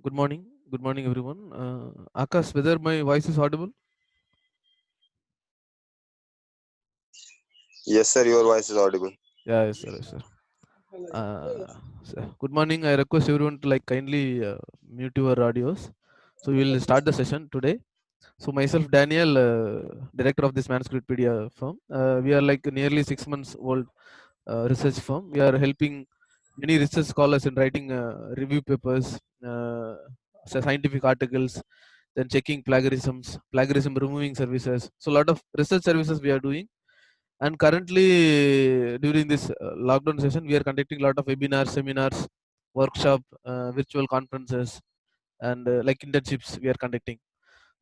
Good morning. Good morning, everyone. Akash, whether my voice is audible? Yes, sir, your voice is audible. Yeah, yes, sir. Yes, sir. Good morning. I request everyone to like kindly mute your audios. So we will start the session today. So myself, Daniel, director of this Manuscriptpedia firm. We are like nearly 6 months old research firm. We are helping many research scholars in writing review papers, scientific articles, then checking plagiarisms, plagiarism removing services. So a lot of research services we are doing. And currently, during this lockdown session, we are conducting a lot of webinars, seminars, workshop, virtual conferences, and like internships we are conducting.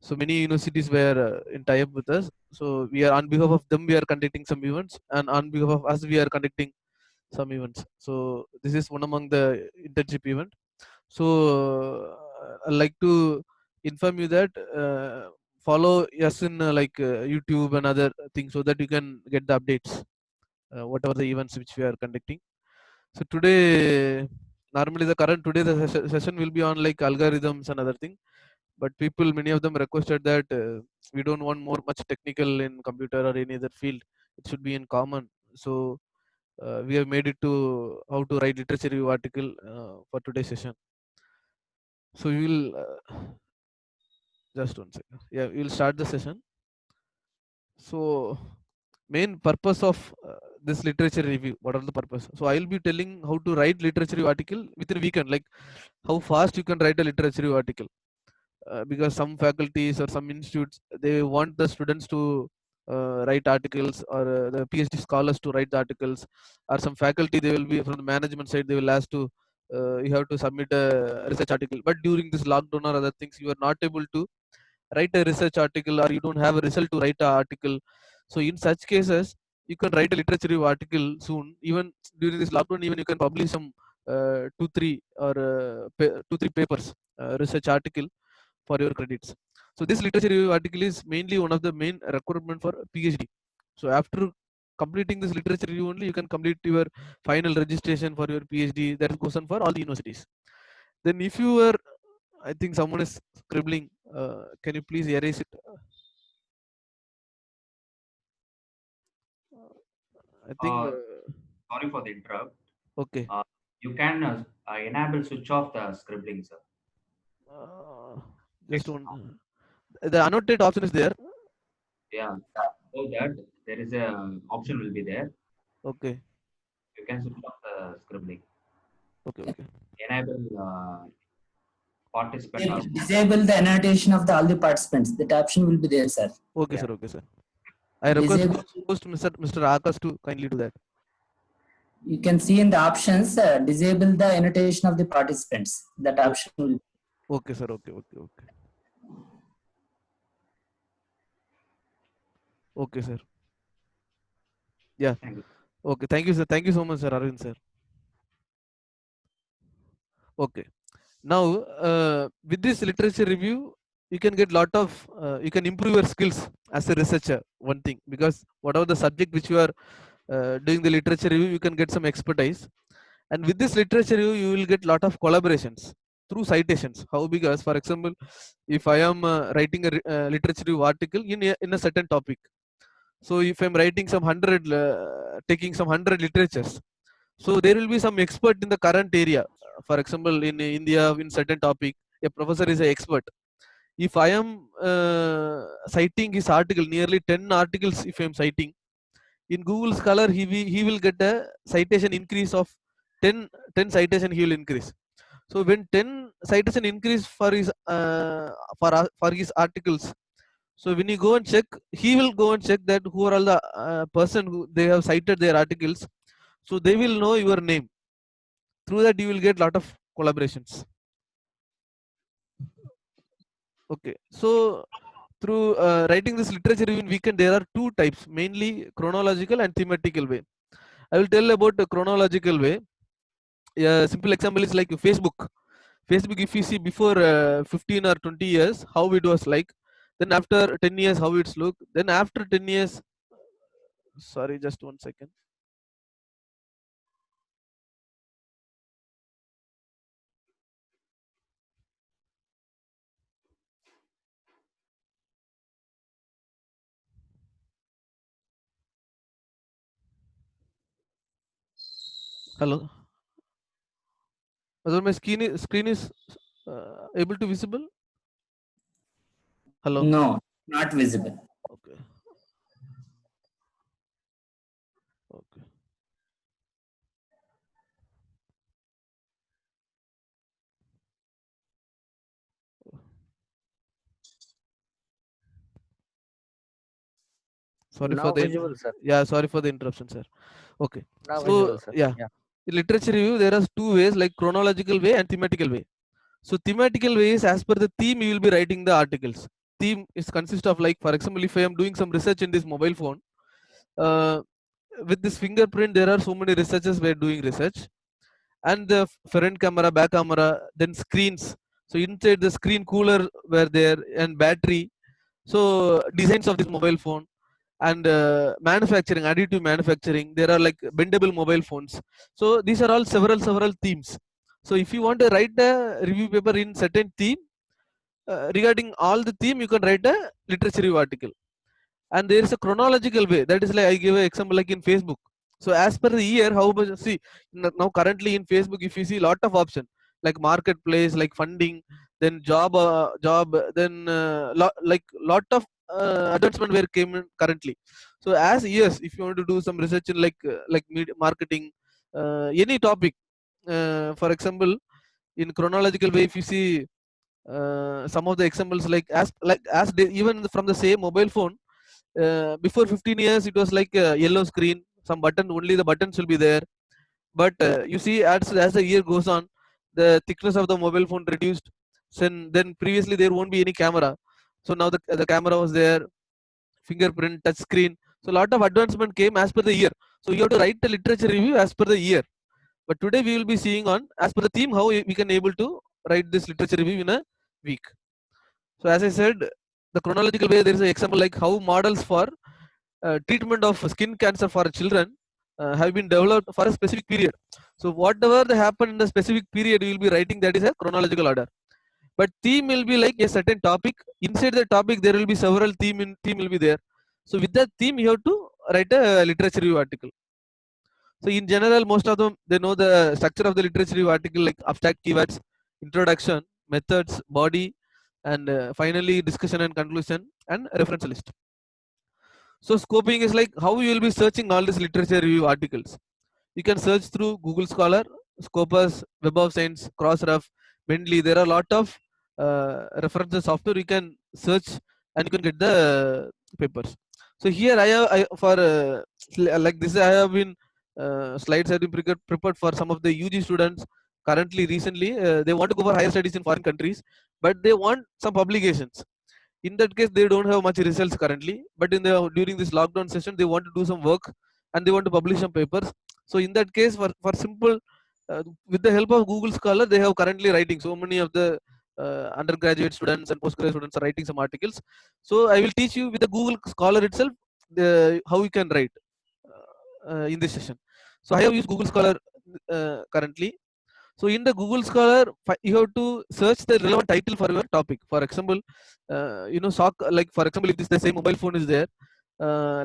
So many universities were in tie-up with us. So we are on behalf of them, we are conducting some events, and on behalf of us, we are conducting some events. So this is one among the internship event. So I like to inform you that follow us in YouTube and other things so that you can get the updates, whatever the events which we are conducting. So today, normally the current today the session will be on like algorithms and other thing. But people, many of them requested that we don't want more much technical in computer or any other field. It should be in common. So we have made it to how to write literature review article for today's session. So we will just one second. Yeah, we will start the session. So main purpose of this literature review, what are the purpose? So I will be telling how to write literature review article within a weekend, like how fast you can write a literature review article. Because some faculties or some institutes, they want the students to write articles, or the PhD scholars to write the articles, or some faculty they will be from the management side, they will ask to you have to submit a research article, but during this lockdown or other things you are not able to write a research article, or you don't have a result to write an article. So in such cases, you can write a literature review article soon. Even during this lockdown, even you can publish some two, three, or two, three papers, research article for your credits. So this literature review article is mainly one of the main requirement for PhD. So after completing this literature review only, you can complete your final registration for your PhD. That goes on for all the universities. Then if you were, I think someone is scribbling. Can you please erase it? I think. Uh, Sorry for the interrupt. Okay. Uh, you can enable switch off the scribbling, sir. Uh, just It's one. The annotate option is there. yeah. So that there is a option will be there. Okay. You can switch off the scribbling. Okay. Okay. Enable participant or Disable the annotation of all the participants. That option will be there, sir. Okay, yeah. sir. Okay, sir. I request Disable. Mr. Akash to kindly do that. You can see in the options, disable the annotation of the participants. That Oh, option will. okay, sir. Okay. Okay. Okay. Okay, sir. Yeah. Thank you. Okay. Thank you, sir. Thank you so much, sir. Arvind, sir. Okay. Now, with this literature review, you can get lot of, you can improve your skills as a researcher. One thing, because whatever the subject which you are doing the literature review, you can get some expertise. And with this literature review, you will get lot of collaborations through citations. How? Because, for example, if I am writing a literature review article in a certain topic, so if I'm writing some 100, taking some 100 literatures, so there will be some expert in the current area. For example, in India, in certain topic, a professor is an expert. If I am citing his article, nearly 10 articles, if I am citing in Google Scholar, he will get a citation increase of 10 citation. He will increase. So when 10 citation increase for his for his articles, so when you go and check, he will go and check that who are all the person who they have cited their articles. So they will know your name. Through that, you will get lot of collaborations. Okay. So through writing this literature review in weekend, there are two types, mainly chronological and thematical way. I will tell about the chronological way. A simple example is like Facebook. Facebook, if you see before 15 or 20 years, how it was like, then after 10 years, how it's look, then after 10 years, sorry, just one second. Hello. Whether my screen is able to visible? Hello. No, not visible. Okay. Okay. Sorry for Now the visible, sir. sorry for the interruption, sir. Okay. Now So visible, sir. yeah, Yeah. in literature review there are two ways, like chronological way and thematical way. So thematical way is as per the theme you will be writing the articles. Theme is consist of, like, for example, if I am doing some research in this mobile phone, uh, with this fingerprint there are so many researchers were doing research, and the front camera, back camera, then screens. So inside the screen cooler were there, and battery. So designs of this mobile phone, and manufacturing, additive manufacturing. There are like bendable mobile phones. So these are all several themes. So if you want to write a review paper in certain theme, regarding all the theme, you can write a literature review article. And there is a chronological way. That is, like, I give an example, like in Facebook. So as per the year, how much, see, now currently in Facebook, if you see lot of option, like marketplace, like funding, then job, then like lot of advancement where came in currently. So as years, if you want to do some research in like media marketing, any topic, for example, in chronological way, if you see some of the examples, like as they, even from the same mobile phone, before 15 years it was like a yellow screen, some button, only the buttons will be there. But you see, as the year goes on, the thickness of the mobile phone reduced. Then previously there won't be any camera, so now the camera was there, fingerprint, touch screen. So a lot of advancement came as per the year. So you have to write the literature review as per the year. But today we will be seeing on as per the theme how we can able to write this literature review in a week. So as I said, the chronological way, there is an example like how models for treatment of skin cancer for children have been developed for a specific period. So whatever they happen in the specific period, you will be writing that is a chronological order. But theme will be like a certain topic. Inside the topic, there will be several theme will be there. So with that theme, you have to write a literature review article. So in general, most of them, they know the structure of the literature review article, like abstract keywords, introduction, methods, body, and finally discussion and conclusion, and reference list. So scoping is like how you will be searching all these literature review articles. You can search through Google Scholar, Scopus, Web of Science, Crossref, Mendeley. There are a lot of references software. You can search and you can get the papers. So here for like this, I have been slides have been prepared for some of the UG students. Currently, recently, they want to go for higher studies in foreign countries, but they want some publications. In that case, they don't have much results currently, but in the during this lockdown session, they want to do some work and they want to publish some papers. So in that case, for simple, with the help of Google Scholar, they have currently writing so many of the undergraduate students and postgraduate students are writing some articles. So I will teach you with the Google Scholar itself how you can write in this session. So I have used Google Scholar currently. So in the Google Scholar, you have to search the relevant title for your topic. For example, like for example, if this the same mobile phone is there,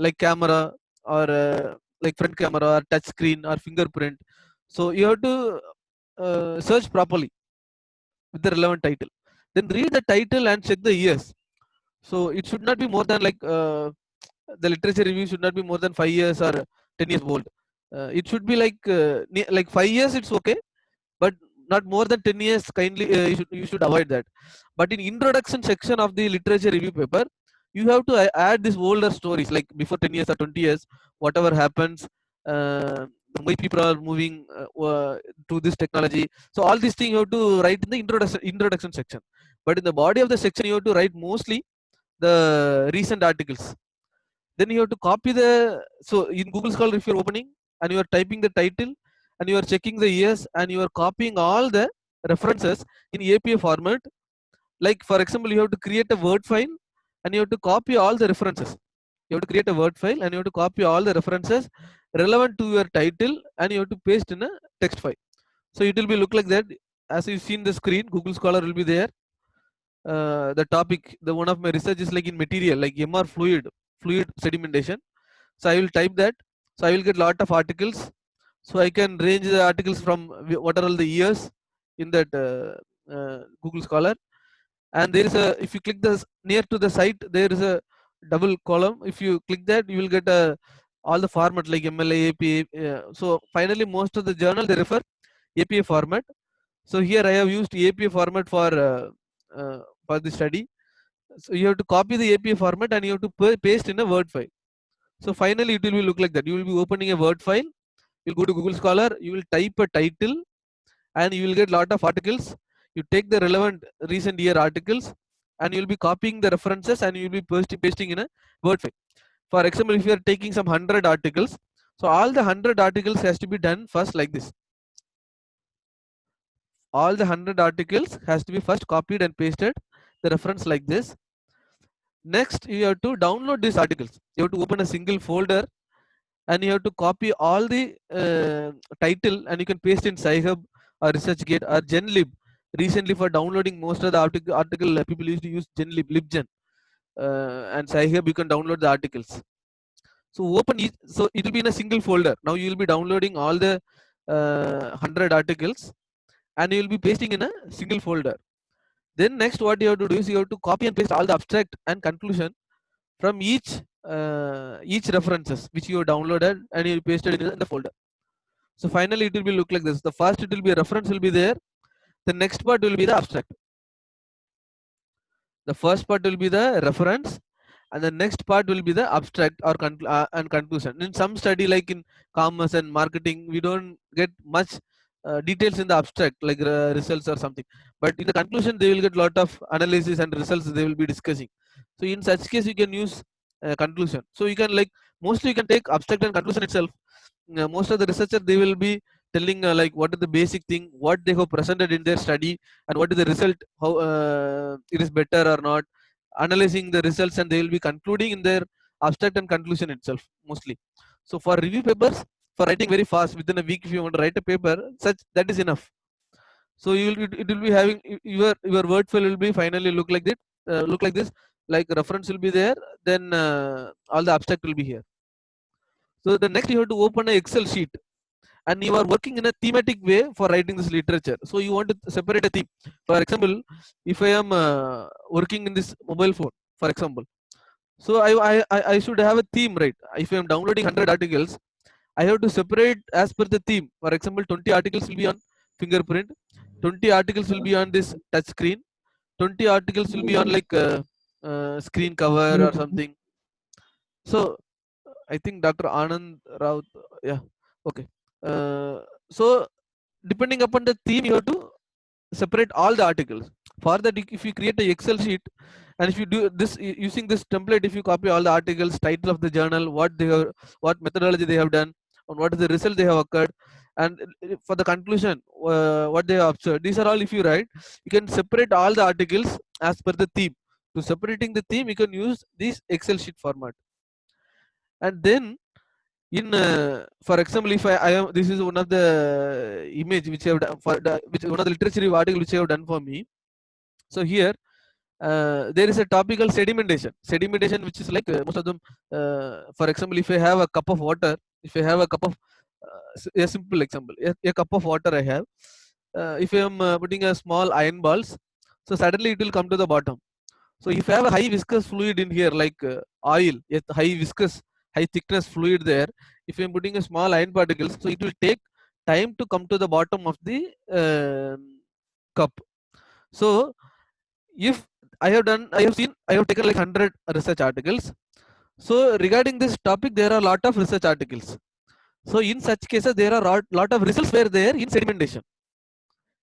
like camera, or like front camera or touch screen or fingerprint. So you have to search properly with the relevant title. Then read the title and check the years. So it should not be more than like the literature review should not be more than 5 years or 10 years old. It should be like 5 years. It's okay, but not more than 10 years. Kindly, you should avoid that. But in introduction section of the literature review paper, you have to add these older stories, like before 10 years or 20 years, whatever happens, why people are moving to this technology. So all these things you have to write in the introduction section. But in the body of the section, you have to write mostly the recent articles. Then you have to copy the, so in Google Scholar, if you're opening and you are typing the title and you are checking the years and you are copying all the references in APA format. Like for example, you have to create a Word file and you have to copy all the references. You have to create a Word file and you have to copy all the references relevant to your title and you have to paste in a text file. So it will be look like that. As you see in the screen, Google Scholar will be there. The topic, the one of my research is like in material, like MR fluid sedimentation. So I will type that. So I will get lot of articles. So I can range the articles from what are all the years in that Google Scholar. And there is a, if you click this near to the site, there is a double column. If you click that, you will get all the format like MLA, APA. So finally, most of the journal they refer APA format. So here I have used APA format for the study. So you have to copy the APA format and you have to paste in a Word file. So finally, it will be look like that. You will be opening a Word file. You'll go to Google Scholar. You will type a title, and you will get lot of articles. You take the relevant recent year articles, and you will be copying the references, and you will be pasting in a Word file. For example, if you are taking some 100 articles, so all the 100 articles has to be done first like this. All the 100 articles has to be first copied and pasted the reference like this. Next, you have to download these articles. You have to open a single folder, and you have to copy all the title, and you can paste in Sci-Hub or ResearchGate or GenLib. Recently, for downloading most of the article people used to use GenLib, LibGen, and Sci-Hub you can download the articles. So open each, so it will be in a single folder. Now you will be downloading all the 100 articles, and you will be pasting in a single folder. Then next, what you have to do is you have to copy and paste all the abstract and conclusion from each references which you have downloaded, and you pasted in the folder. So finally, it will be look like this. The first, it will be a reference will be there. The next part will be the abstract. The first part will be the reference, and the next part will be the abstract or and conclusion. In some study like in commerce and marketing, we don't get much details in the abstract like results or something, but in the conclusion they will get lot of analysis and results they will be discussing. So in such case you can use conclusion. So you can like mostly you can take abstract and conclusion itself. Most of the researchers they will be telling like what is the basic thing, what they have presented in their study, and what is the result, how it is better or not, analyzing the results, and they will be concluding in their abstract and conclusion itself mostly. So for review papers, for writing very fast within a week, if you want to write a paper such, that is enough. So you will it will be having your word file will be finally look like this, like reference will be there, then all the abstract will be here. So the next you have to open an Excel sheet, and you are working in a thematic way for writing this literature. So you want to separate a theme. For example, if I am working in this mobile phone, for example, so I should have a theme, right? If I am downloading 100 articles, I have to separate as per the theme. For example, 20 articles will be on fingerprint, 20 articles will be on this touch screen, 20 articles will be on like screen cover or something. So I think Dr. Anand Rao, yeah, okay. So depending upon the theme, you have to separate all the articles. For that, if you create a Excel sheet, and if you do this using this template, if you copy all the articles, title of the journal, what they have, what methodology they have done, and what is the result they have occurred, and for the conclusion, what they have observed. These are all. If you write, you can separate all the articles as per the theme. To separating the theme, you can use this Excel sheet format. And then in for example, if I am, this is one of the image which I have done for which one of the literature article which I have done for me. So here there is a topical sedimentation, which is like most of them. For example, if I have a cup of water, if I have a cup of a simple example, a cup of water I have. If I am putting a small iron balls, so suddenly it will come to the bottom. So if I have a high viscous fluid in here, like oil, high viscous, high thickness fluid there, if I'm putting a small iron particles, so it will take time to come to the bottom of the cup. So if I have taken like 100 research articles. So regarding this topic, there are a lot of research articles. So in such cases, there are a lot of results were there in sedimentation.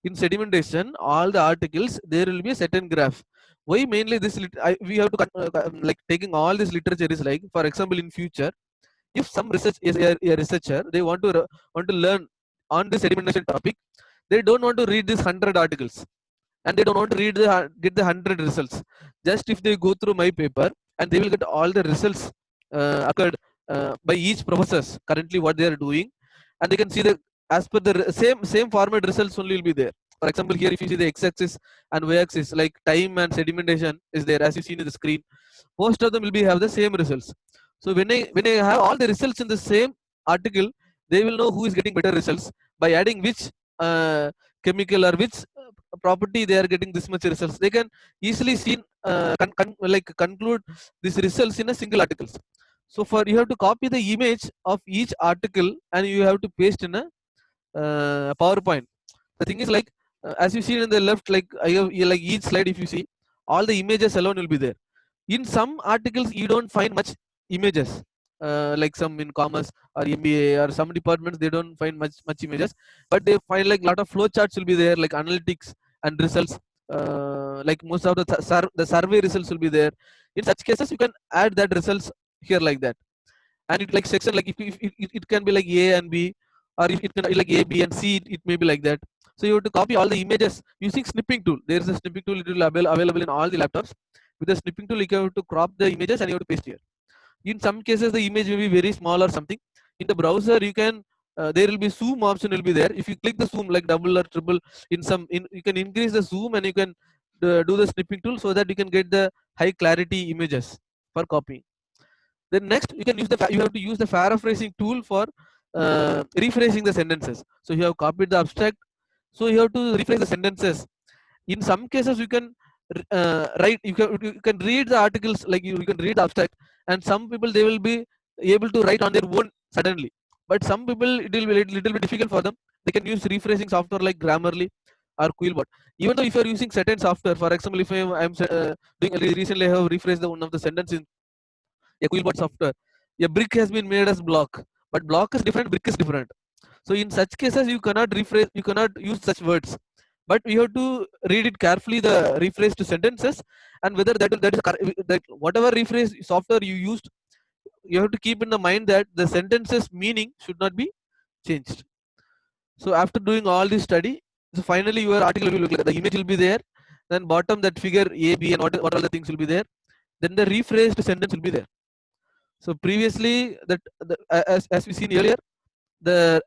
In sedimentation, all the articles, there will be a certain graph. Why mainly this? We have to like taking all this literature is like, for example, in future, if some research is a researcher, they want to learn on this sedimentation topic, they don't want to read these 100 articles, and they don't want to get the 100 results. Just if they go through my paper, and they will get all the results occurred by each professors currently what they are doing, and they can see the as per the same format results only will be there. For example, here if you see the x-axis and y-axis, like time and sedimentation is there as you see in the screen. Most of them will have the same results. So when I have all the results in the same article, they will know who is getting better results by adding which chemical or which property they are getting this much results. They can easily see conclude these results in a single articles. So for you have to copy the image of each article and you have to paste in a PowerPoint. The thing is like as you see in the left, like I have like each slide, if you see, all the images alone will be there. In some articles you don't find much images, like some in commerce or MBA or some departments they don't find much images, but they find like lot of flow charts will be there, like analytics and results, like most of the survey results will be there. In such cases you can add that results here like that, and it like section, like if it can be like A and B, or if it can be like A, B and C, it may be like that. So you have to copy all the images using snipping tool. There is a snipping tool, it will available in all the laptops. With the snipping tool you have to crop the images and you have to paste here. In some cases the image will be very small or something. In the browser you can there will be zoom option will be there. If you click the zoom like double or triple, you can increase the zoom and you can do the snipping tool so that you can get the high clarity images for copying. Then next you can use you have to use the paraphrasing tool for rephrasing the sentences. So you have copied the abstract, so you have to rephrase the sentences. In some cases you can write, you can read the articles, like you can read the abstract, and some people they will be able to write on their own suddenly, but some people it will be little bit difficult for them. They can use rephrasing software like Grammarly or Quillbot. Even though if you are using certain software, for example, if I am doing recently I have rephrased the one of the sentence in a Quillbot software. A brick has been made as block, but block is different, brick is different. So in such cases you cannot rephrase, you cannot use such words, but you have to read it carefully, the rephrased sentences, and whether that whatever rephrase software you used, you have to keep in the mind that the sentences meaning should not be changed. So after doing all this study, so finally your article will look like the image will be there, then bottom that figure A, B, and what all the things will be there, then the rephrased sentence will be there. So previously as we seen earlier, the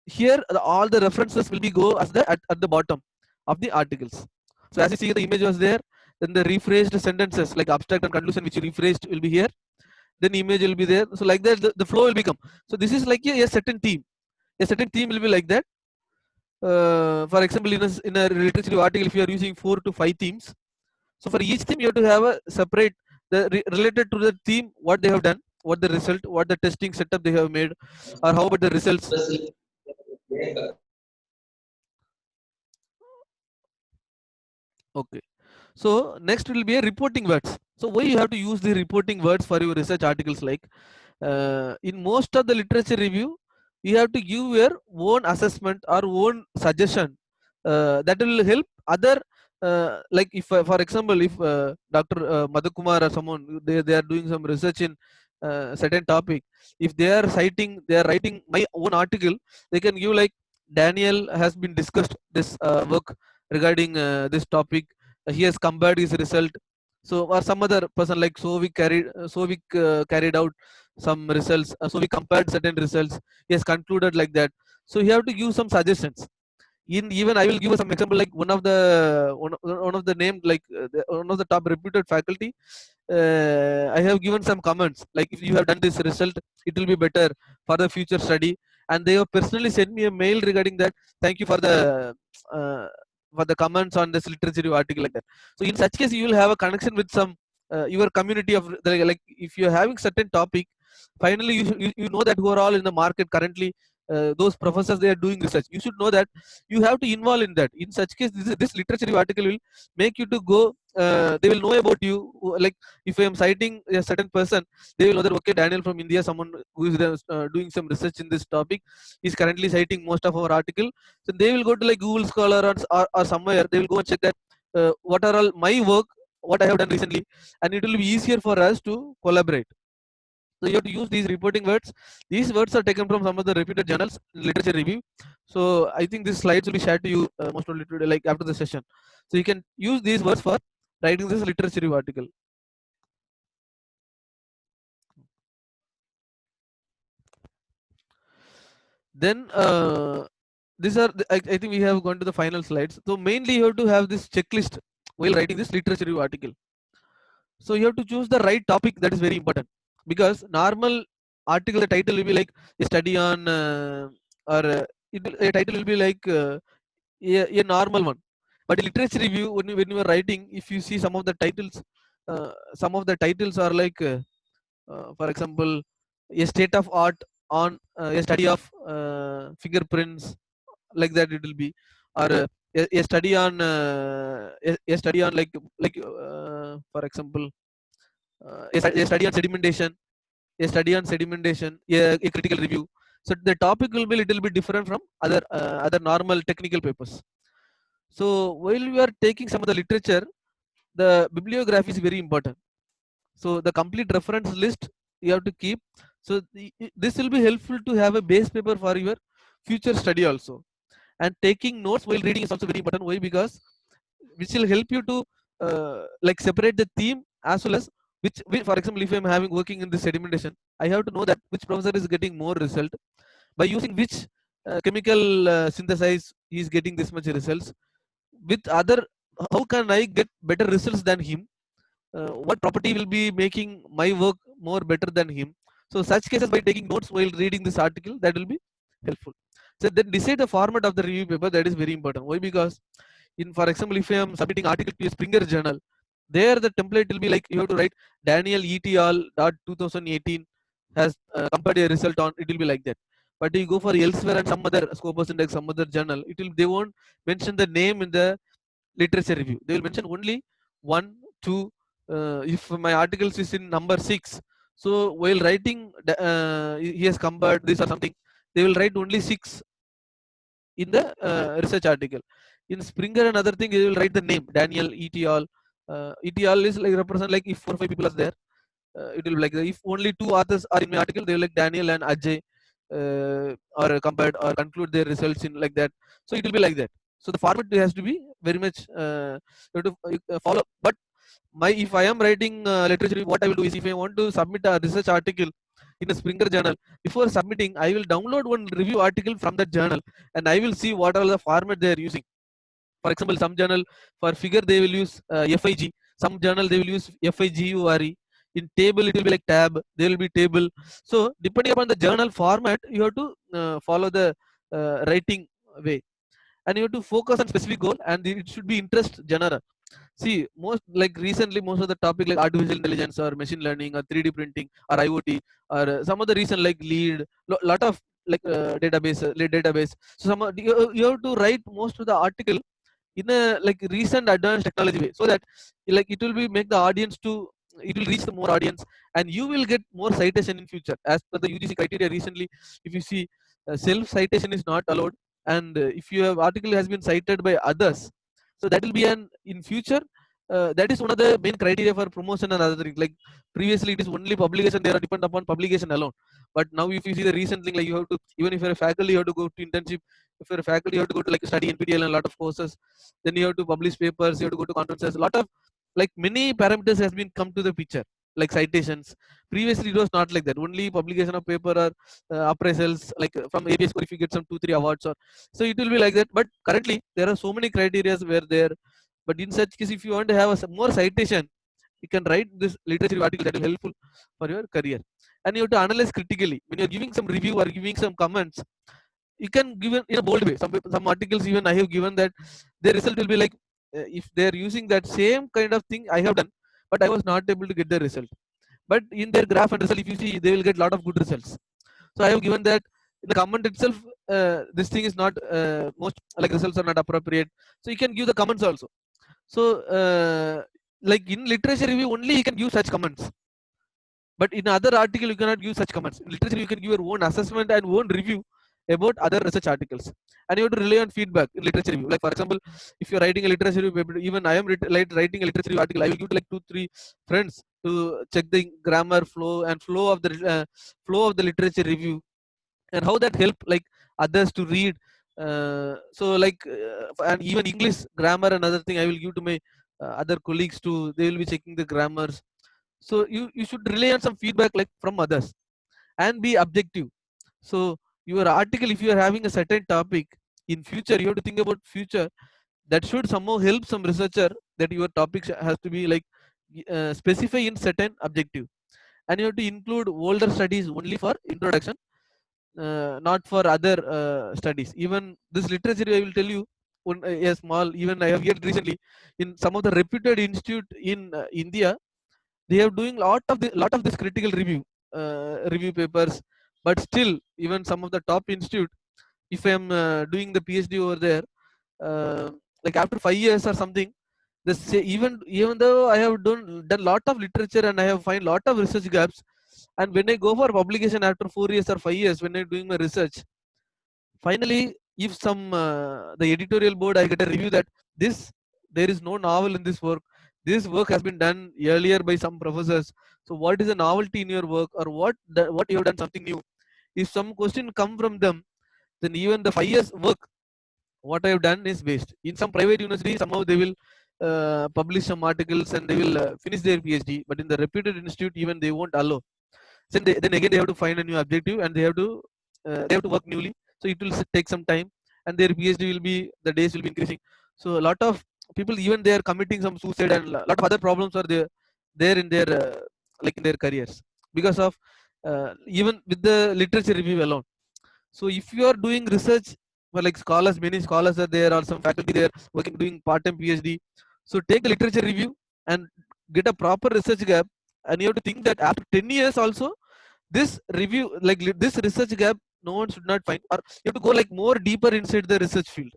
here all the references will be go as at the bottom of the articles. So as you see the image was there, then the rephrased sentences like abstract and conclusion which rephrased will be here, then image will be there. So like that the flow will become. So this is like a certain theme. A certain theme will be like that. For example, in a literature article, if you are using 4 to 5 themes, so for each theme you have to have a separate related to the theme, what they have done, what the result, what the testing setup they have made, or how about the results. Okay. So next will be a reporting words. So why you have to use the reporting words for your research articles? Like in most of the literature review, you have to give your own assessment or own suggestion that will help other. Like if for example, if Dr. Madhukumar or someone they are doing some research in certain topic, if they are citing, they are writing my own article, they can give like Daniel has been discussed this work regarding this topic. He has compared his result. So or some other person like Sovik carried out some results. So we compared certain results. He has concluded like that. So you have to give some suggestions. In even I will give some example, like one of the name, like one of the top reputed faculty. I have given some comments like if you have done this result, it will be better for the future study, and they have personally sent me a mail regarding that. Thank you uh, for the comments on this literature review article like that. So in such case, you will have a connection with some your community of like if you are having certain topic, finally you know that who are all in the market currently. Those professors they are doing research. You should know that you have to involve in that. In such case, this literature review article will make you to go. They will know about you. Like if I am citing a certain person, they will know that okay, Daniel from India, someone who is doing some research in this topic, is currently citing most of our article. So they will go to like Google Scholar or somewhere. They will go and check that what are all my work, what I have done recently, and it will be easier for us to collaborate. So you have to use these reporting words. These words are taken from some of the reputed journals, literature review. So I think these slides will be shared to you most probably today, like after the session. So you can use these words for writing this literature review article. Then these are I think we have gone to the final slides. So mainly you have to have this checklist while writing this literature review article. So you have to choose the right topic. That is very important, because normal article, the title will be like a study on, or a title will be like a normal one. But in literature review, when you are writing, if you see some of the titles are like, for example, a state of art on a study of fingerprints, like that it will be, or a study on a study on for example, a study on sedimentation, a critical review. So the topic will be little bit different from other normal technical papers. So while we are taking some of the literature, the bibliography is very important. So the complete reference list you have to keep. So this will be helpful to have a base paper for your future study also. And taking notes while reading is also very important. Why? Because which will help you to like separate the theme, as well as for example, if I'm having working in this sedimentation, I have to know that which professor is getting more result, by using which chemical synthesis he is getting this much results, with other, how can I get better results than him, what property will be making my work more better than him. So such cases, by taking notes while reading this article, that will be helpful. So then decide the format of the review paper. That is very important. Why? Because for example, if I am submitting article to a Springer journal, there the template will be like, you have to write Daniel et al. 2018 has compared a result on, it will be like that. But you go for elsewhere and some other Scopus Index, some other journal, they won't mention the name in the literature review. They will mention only one, two. If my articles is in number 6, so while writing, he has compared this or something, they will write only 6 in the research article. In Springer and other thing, they will write the name Daniel et al. Et al. Is like represent, like if 4 or 5 people are there, it will be like, if only 2 authors are in my article, they will like Daniel and Ajay, or compared or conclude their results in like that. So it will be like that. So the format has to be very much you have to follow. But if I am writing literature, what I will do is, if I want to submit a research article in a Springer journal, before submitting, I will download one review article from that journal, and I will see what are the format they are using. For example, some journal for figure they will use FIG, some journal they will use FIGURE. In table it will be like tab, there will be table. So depending upon the journal format, you have to follow the writing way, and you have to focus on specific goal, and it should be interest genre. See, most like recently, most of the topic like artificial intelligence or machine learning or 3D printing or IoT, or some other reason like lead, lot of like database. So you have to write most of the article in a like recent advanced technology way, so that like it will be make the audience to, it will reach the more audience, and you will get more citation in future as per the UGC criteria. Recently, if you see, self citation is not allowed, and if your article has been cited by others, so that will be an in future, that is one of the main criteria for promotion and other things. Like previously it is only publication, they are depend upon publication alone. But now if you see the recent thing, like you have to, even if you're a faculty, you have to go to internship. If you're a faculty, you have to go to like study NPTEL and a lot of courses. Then you have to publish papers, you have to go to conferences. A lot of like many parameters has been come to the picture, like citations. Previously it was not like that. Only publication of paper or appraisals, like from ABS score, if you get some 2-3 awards, or so it will be like that. But currently there are so many criteria where there. But in such case, if you want to have more citation, you can write this literature article, that will helpful for your career. And you have to analyze critically when you're giving some review or giving some comments. You can give it in a bold way. Some articles even I have given that their result will be like, if they're using that same kind of thing I have done, but I was not able to get the result. But in their graph and result, if you see, they will get a lot of good results. So I have given that in the comment itself, this thing is not most like results are not appropriate. So you can give the comments also. So like in literature review only you can use such comments. But in other article you cannot use such comments. In literature you can give your own assessment and own review about other research articles, and you have to rely on feedback in literature review. Like for example, if you're writing a literature review paper, even I am writing a literature review article, I will give to like 2-3 friends to check the grammar flow and flow of the literature review, and how that help like others to read. So like and even English grammar and other thing I will give to my other colleagues too. They will be checking the grammars. So you should rely on some feedback like from others, and be objective. So your article, if you are having a certain topic, in future you have to think about future, that should somehow help some researcher, that your topic has to be like specify in certain objective. and you have to include older studies only for introduction, not for other studies. Even this literature, I will tell you, a small, even I have heard recently in some of the reputed institute in India, they are doing lot of this critical review papers. But still, even some of the top institute, if I am doing the PhD over there, uh, like after 5 years or something, even though I have done lot of literature and I have find lot of research gaps, and when I go for publication after 4 years or 5 years, when I'm doing my research, finally, if some the editorial board, I get a review that this there is no novel in this work. This work has been done earlier by some professors. So what is the novelty in your work, or what you have done something new? If some question come from them, then even the 5 years work what I have done is waste. In some private university, somehow they will publish some articles and they will finish their PhD. But in the reputed institute, even they won't allow. Then again they have to find a new objective, and they have to work newly. So it will take some time, and their PhD will be, the days will be increasing. So a lot of people, even they are committing some suicide, and a lot of other problems are there in their like in their careers, because of even with the literature review alone. So if you are doing research, well, like scholars, many scholars are there, or some faculty there working doing part-time PhD. So take the literature review and get a proper research gap, and you have to think that after 10 years also, this review, like this research gap, no one should not find, or you have to go like more deeper inside the research field.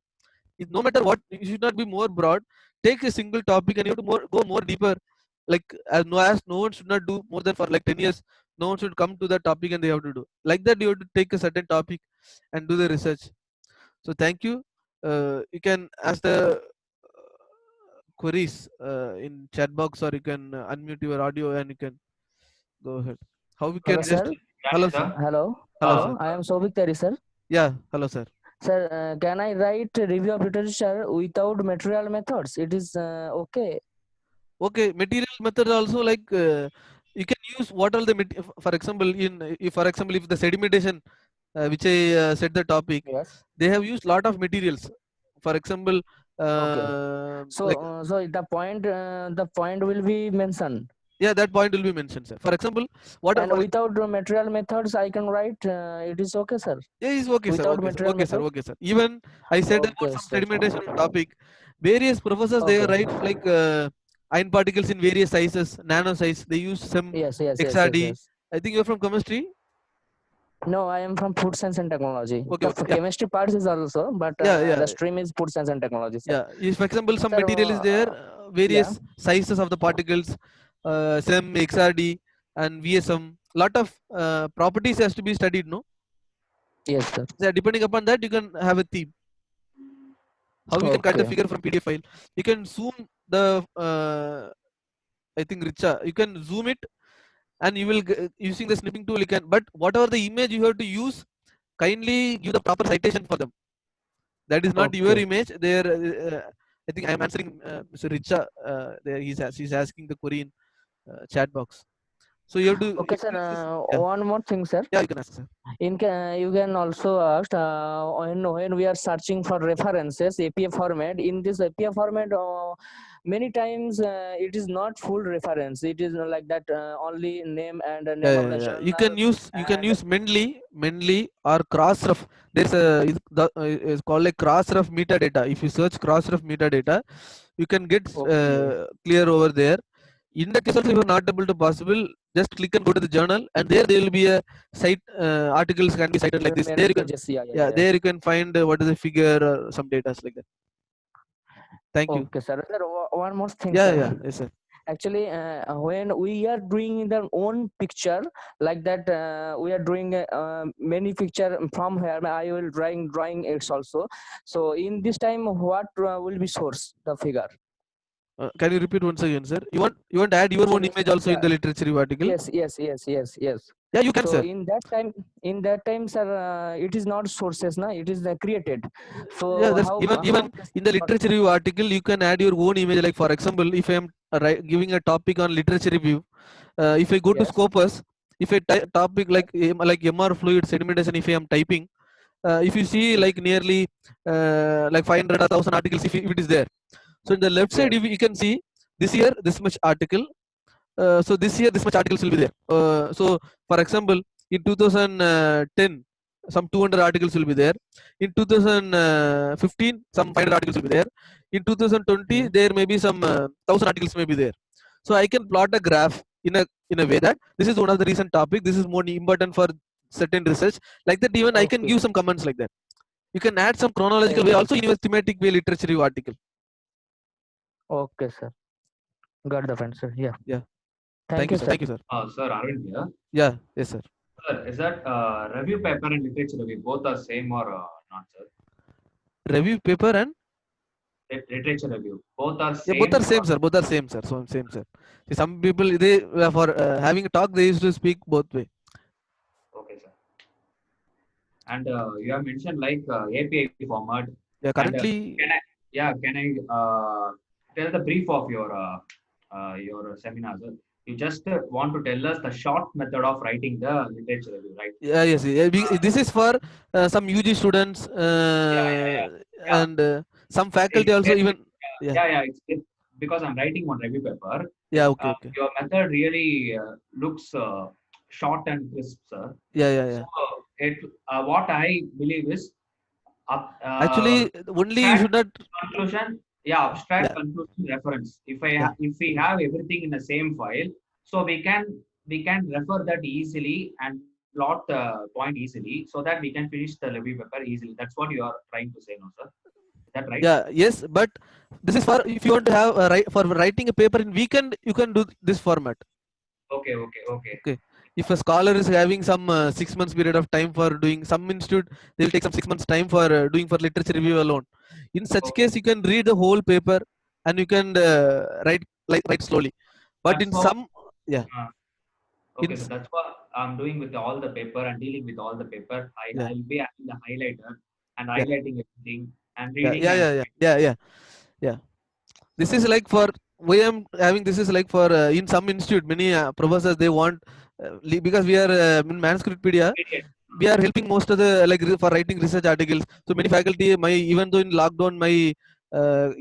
No matter what, you should not be more broad. Take a single topic and you have to go more deeper. Like as no one should not do more than for like 10 years. No one should come to that topic and they have to do like that. You have to take a certain topic and do the research. So thank you. You can ask the queries in chat box, or you can unmute your audio and you can go ahead. How we can Hello, just sir. hello Daniel, sir. sir. Hello. Hello Hello. sir. I am Souvik Teri, sir. Yeah, hello sir. Sir, can I write a review of literature without material methods? It is okay. Okay, material method also, like you can use what all the for example, if the sedimentation, which I said the topic, Yes. they have used lot of materials. For example, Okay. So, like so the point will be mentioned. yeah, that point will be mentioned, sir. For example, what And without material methods, I can write. It is okay, sir. yeah, is okay sir, Without okay sir, material okay sir, method. okay sir. Even I said about Okay, some sir. sedimentation topic, various professors they Okay. write like iron particles in various sizes, nano size. They use some Yes, yes, yes, yes, XRD. yes. I think you're from chemistry. No, I am from food science and technology. Okay, The okay, yeah, chemistry part is also, but yeah, yeah, the stream is food science and technology, sir. yeah. If, for example, some Sir, material is there, yeah. various sizes of the particles, some XRD and VSM. Lot of properties has to be studied, no? Yes, sir. So depending upon that, you can have a theme. How you can cut the Okay. figure from PDF file? You can zoom the. I think Richa, you can zoom it, and you will using the snipping tool. You can, but whatever the image you have to use, kindly give the proper citation for them. That is not your Okay. image. There, I think I am answering Mr. Richa. There, he's asking the Korean chat box. So you have to. Okay, You sir. use this, yeah, One more thing, sir. yeah, you can ask, sir. You can also ask when we are searching for references APA format. In this APA format, many times it is not full reference. It is like that only name and name of the Yeah. journal. You can use And Mendeley or Crossref. There's it's called like Crossref metadata. If you search Crossref metadata, you can get okay, clear over there. In that case also, if you're not able to possible, just click and go to the journal, and there will be a site articles can be cited like this. many There you can, pages. Yeah, yeah, yeah, yeah. there you can find what is the figure or some data like that. Thank you. Okay, sir. Sir, one more thing, Yeah, sir. yeah, yes, sir. Actually, when we are doing their own picture like that, we are doing many picture from here. I will drawing it also. So in this time, what will be source the figure? Can you repeat once again, sir? You want to add your own Actually, image sir, also in the literature review article? yes, yes, yes, yes, yes. Yeah, you can, So sir. in that time, sir, it is not sources, na? It is created. Yeah, So that's even this in the for- literature review article, you can add your own image. Like for example, if I am giving a topic on literature review, if I go to yes, Scopus, if I topic like MR fluid sedimentation, if I am typing, if you see yes, like nearly like 500 or 1000 articles, if it is there. So in the left side, yes, you can see this year this much article, so this year this much articles will be there. So for example, in 2010 some 200 articles will be there. In 2015 some 500 articles will be there. In 2020 there may be some 1000 articles may be there. So I can plot a graph in a way that this is one of the recent topic, this is more important for certain research, like that. Even I can Okay. give some comments like that. You can add some chronological way also in your thematic way literature review article. Okay, sir. Got the point, sir. Yeah. Yeah. Thank you, sir. Thank you, sir. Sir, Arvind here. Yeah, yes, sir. Sir, is that review paper and literature review both are same or not, sir? Review paper and Literature review both are yeah, same. both are same, sir. Both are same, sir. So same, sir. See, some people they for having a talk they used to speak both way. Okay, sir. And you have mentioned like API format. Yeah, And, currently. can I tell the brief of your seminar, sir? You just want to tell us the short method of writing the literature review, right? Yeah, yes. Yeah, this is for some UG students Yeah. and some faculty It's also very- even. Yeah. It's because I'm writing one review paper. Yeah. Okay. Okay. Your method really looks short and crisp, sir. Yeah. So what I believe is Actually, only you should not. conclusion. Yeah, abstract Yeah. conclusion reference. If Yeah. if we have everything in the same file, so we can refer that easily and plot the point easily, so that we can finish the review paper easily. That's what you are trying to say, no, sir? Is that right? Yeah. Yes, but this is for if you want to have for writing a paper in weekend, you can do this format. Okay. If a scholar is having some 6 months period of time for doing some institute, they will take some 6 months time for doing for literature review alone. In such Okay. case, you can read the whole paper and you can write slowly. But That's in what- some, yeah, Okay, In- so that's what I'm doing with all the paper and dealing with all the paper. Yeah. I'll be adding the highlighter and Yeah. highlighting everything and yeah, reading. yeah. This is like for why I'm having this is like for in some institute many professors they want because we are in Manuscriptpedia. We are helping most of the for writing research articles. So many faculty, even though in lockdown, my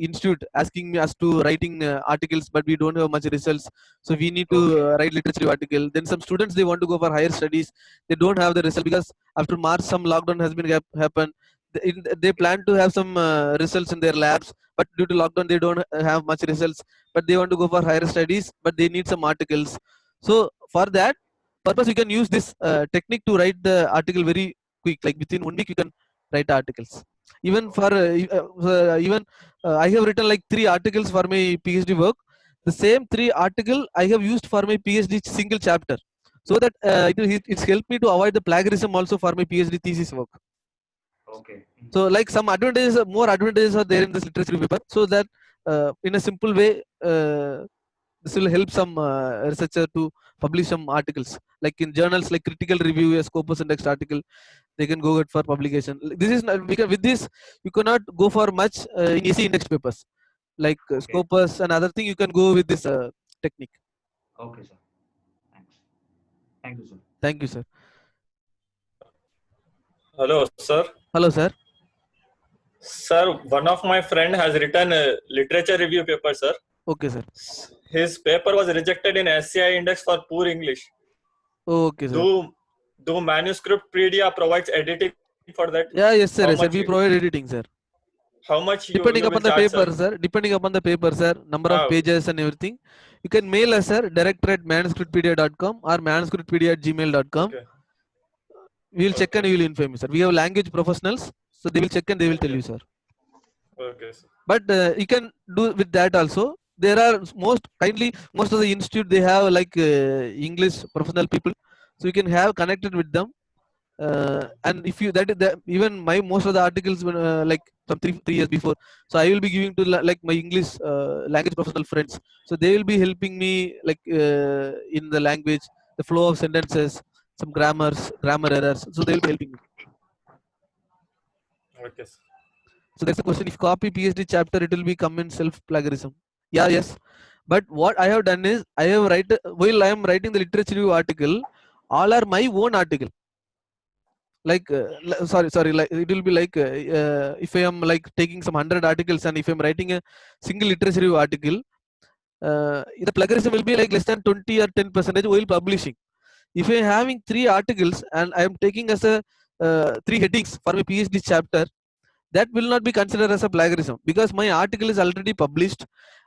institute asking me us to writing articles, but we don't have much results. So we need to write literature article. Then some students they want to go for higher studies. They don't have the result because after March some lockdown has been happened. They plan to have some results in their labs, but due to lockdown they don't have much results. But they want to go for higher studies, but they need some articles. So for that purpose you can use this technique to write the article very quick, like within 1 week you can write articles. Even for I have written like 3 articles for my PhD work. The same 3 article I have used for my PhD single chapter, so that it's helped me to avoid the plagiarism also for my PhD thesis work. Okay. So like some advantages, more advantages are there in this literature paper, so that in a simple way this will help some researcher to publish some articles like in journals like Critical Review, a Scopus Index article. They can go it for publication. This is not, because with this you cannot go for much in easy index papers like Scopus and other thing. You can go with this technique. Okay, sir. Thanks. Thank you, sir. Thank you, sir. Hello, sir. Hello, sir. Sir, one of my friend has written a literature review paper, sir. Okay, sir. His paper was rejected in SCI index for poor English. Okay, sir. Do Manuscriptpedia provides editing for that? Yeah, yes, sir. How Yes, sir. much We you- provide editing, sir. How much Depending you upon will the charge, paper, sir? sir. Depending upon the paper, sir. Number of pages and everything. You can mail us, sir. director@manuscriptpedia.com or manuscriptpedia@gmail.com. Okay. We will check and we will inform you, sir. We have language professionals, so they will check and they will tell you, sir. Okay, sir. But you can do with that also. There are most of the institute they have like English professional people, so you can have connected with them. And if you even my most of the articles when like from three years before, so I will be giving to like my English language professional friends, so they will be helping me like in the language, the flow of sentences, some grammar errors, so they will be helping me. Okay, sir. So that's the question. If copy PhD chapter, it will be come in self plagiarism. Yeah, yes. But what I have done is while I am writing the literature review article, all are my own article. Like sorry, like it will be like if I am like taking some 100 articles and if I am writing a single literature review article, the plagiarism will be like less than 20 or 10% while publishing. If I am having 3 articles and I am taking as a 3 headings for my PhD chapter, that will not be considered as a plagiarism because my article is already published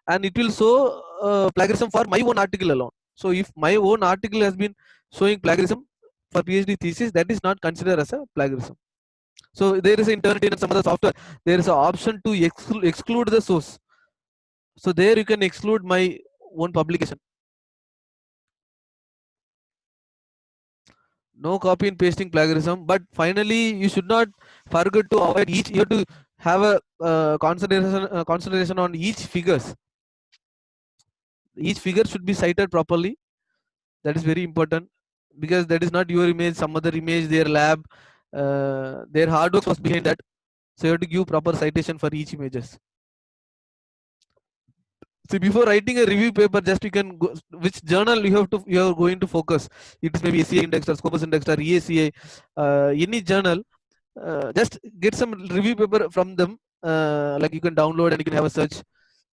and it will show plagiarism for my own article alone. So if my own article has been showing plagiarism for PhD thesis, that is not considered as a plagiarism. So there is an Turnitin and some other software, there is an option to exclude the source. So there you can exclude my own publication. No copy and pasting plagiarism, but finally you should not forget to avoid each. You have to have a consideration on each figures. Each figure should be cited properly. That is very important because that is not your image, some other image, their lab, their hard work was behind that. So you have to give proper citation for each images. See, before writing a review paper, just you can go, which journal you are going to focus. It is maybe ACA Index or Scopus Index or EACA, any journal. Just get some review paper from them. Like you can download and you can have a search.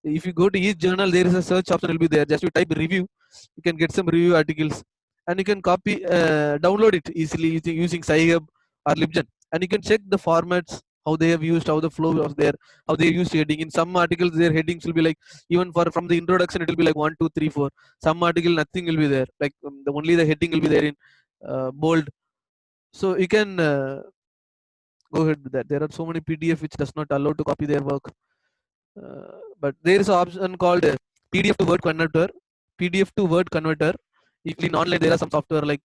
If you go to each journal, there is a search option will be there. Just you type review, you can get some review articles, and you can copy, download it easily using Sci-Hub or LibGen, and you can check the formats, how they have used, how the flow was there, how they used heading. In some articles, their headings will be like, even for from the introduction, it will be like 1, 2, 3, 4. Some article nothing will be there, like only the heading will be there in bold. So you can go ahead with that. There are so many PDF which does not allow to copy their work. But there is an option called PDF to Word converter. PDF to Word converter. If in online there are some software like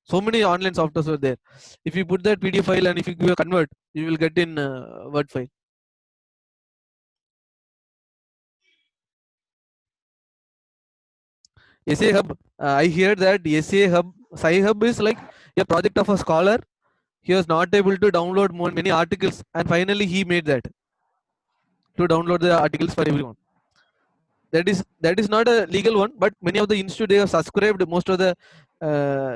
so many online softwares are there. If you put that PDF file and if you give a convert, you will get in Word file. SA Hub. I hear that SA Hub, Sci-Hub is like a project of a scholar. He was not able to download many articles, and finally he made that to download the articles for everyone. That is not a legal one, but many of the institute they have subscribed most of the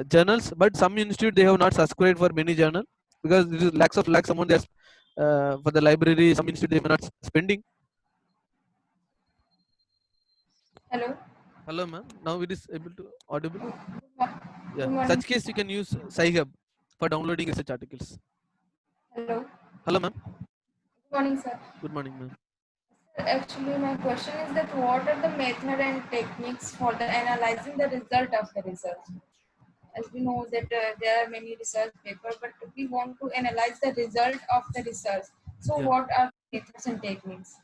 journals, but some institute they have not subscribed for many journal because it is lakhs amount that's for the library. Some institute they may not spending. Hello. Hello, ma'am. Now it is able to audible. Good Yeah. morning. Such case you can use Sci-Hub for downloading research articles. Hello. Hello, ma'am. Good morning, sir. Good morning, ma'am. Actually, my question is that what are the method and techniques for the analyzing the result of the research? As we know that there are many research papers, but we want to analyze the result of the research. So, Yeah. what are the methods and techniques?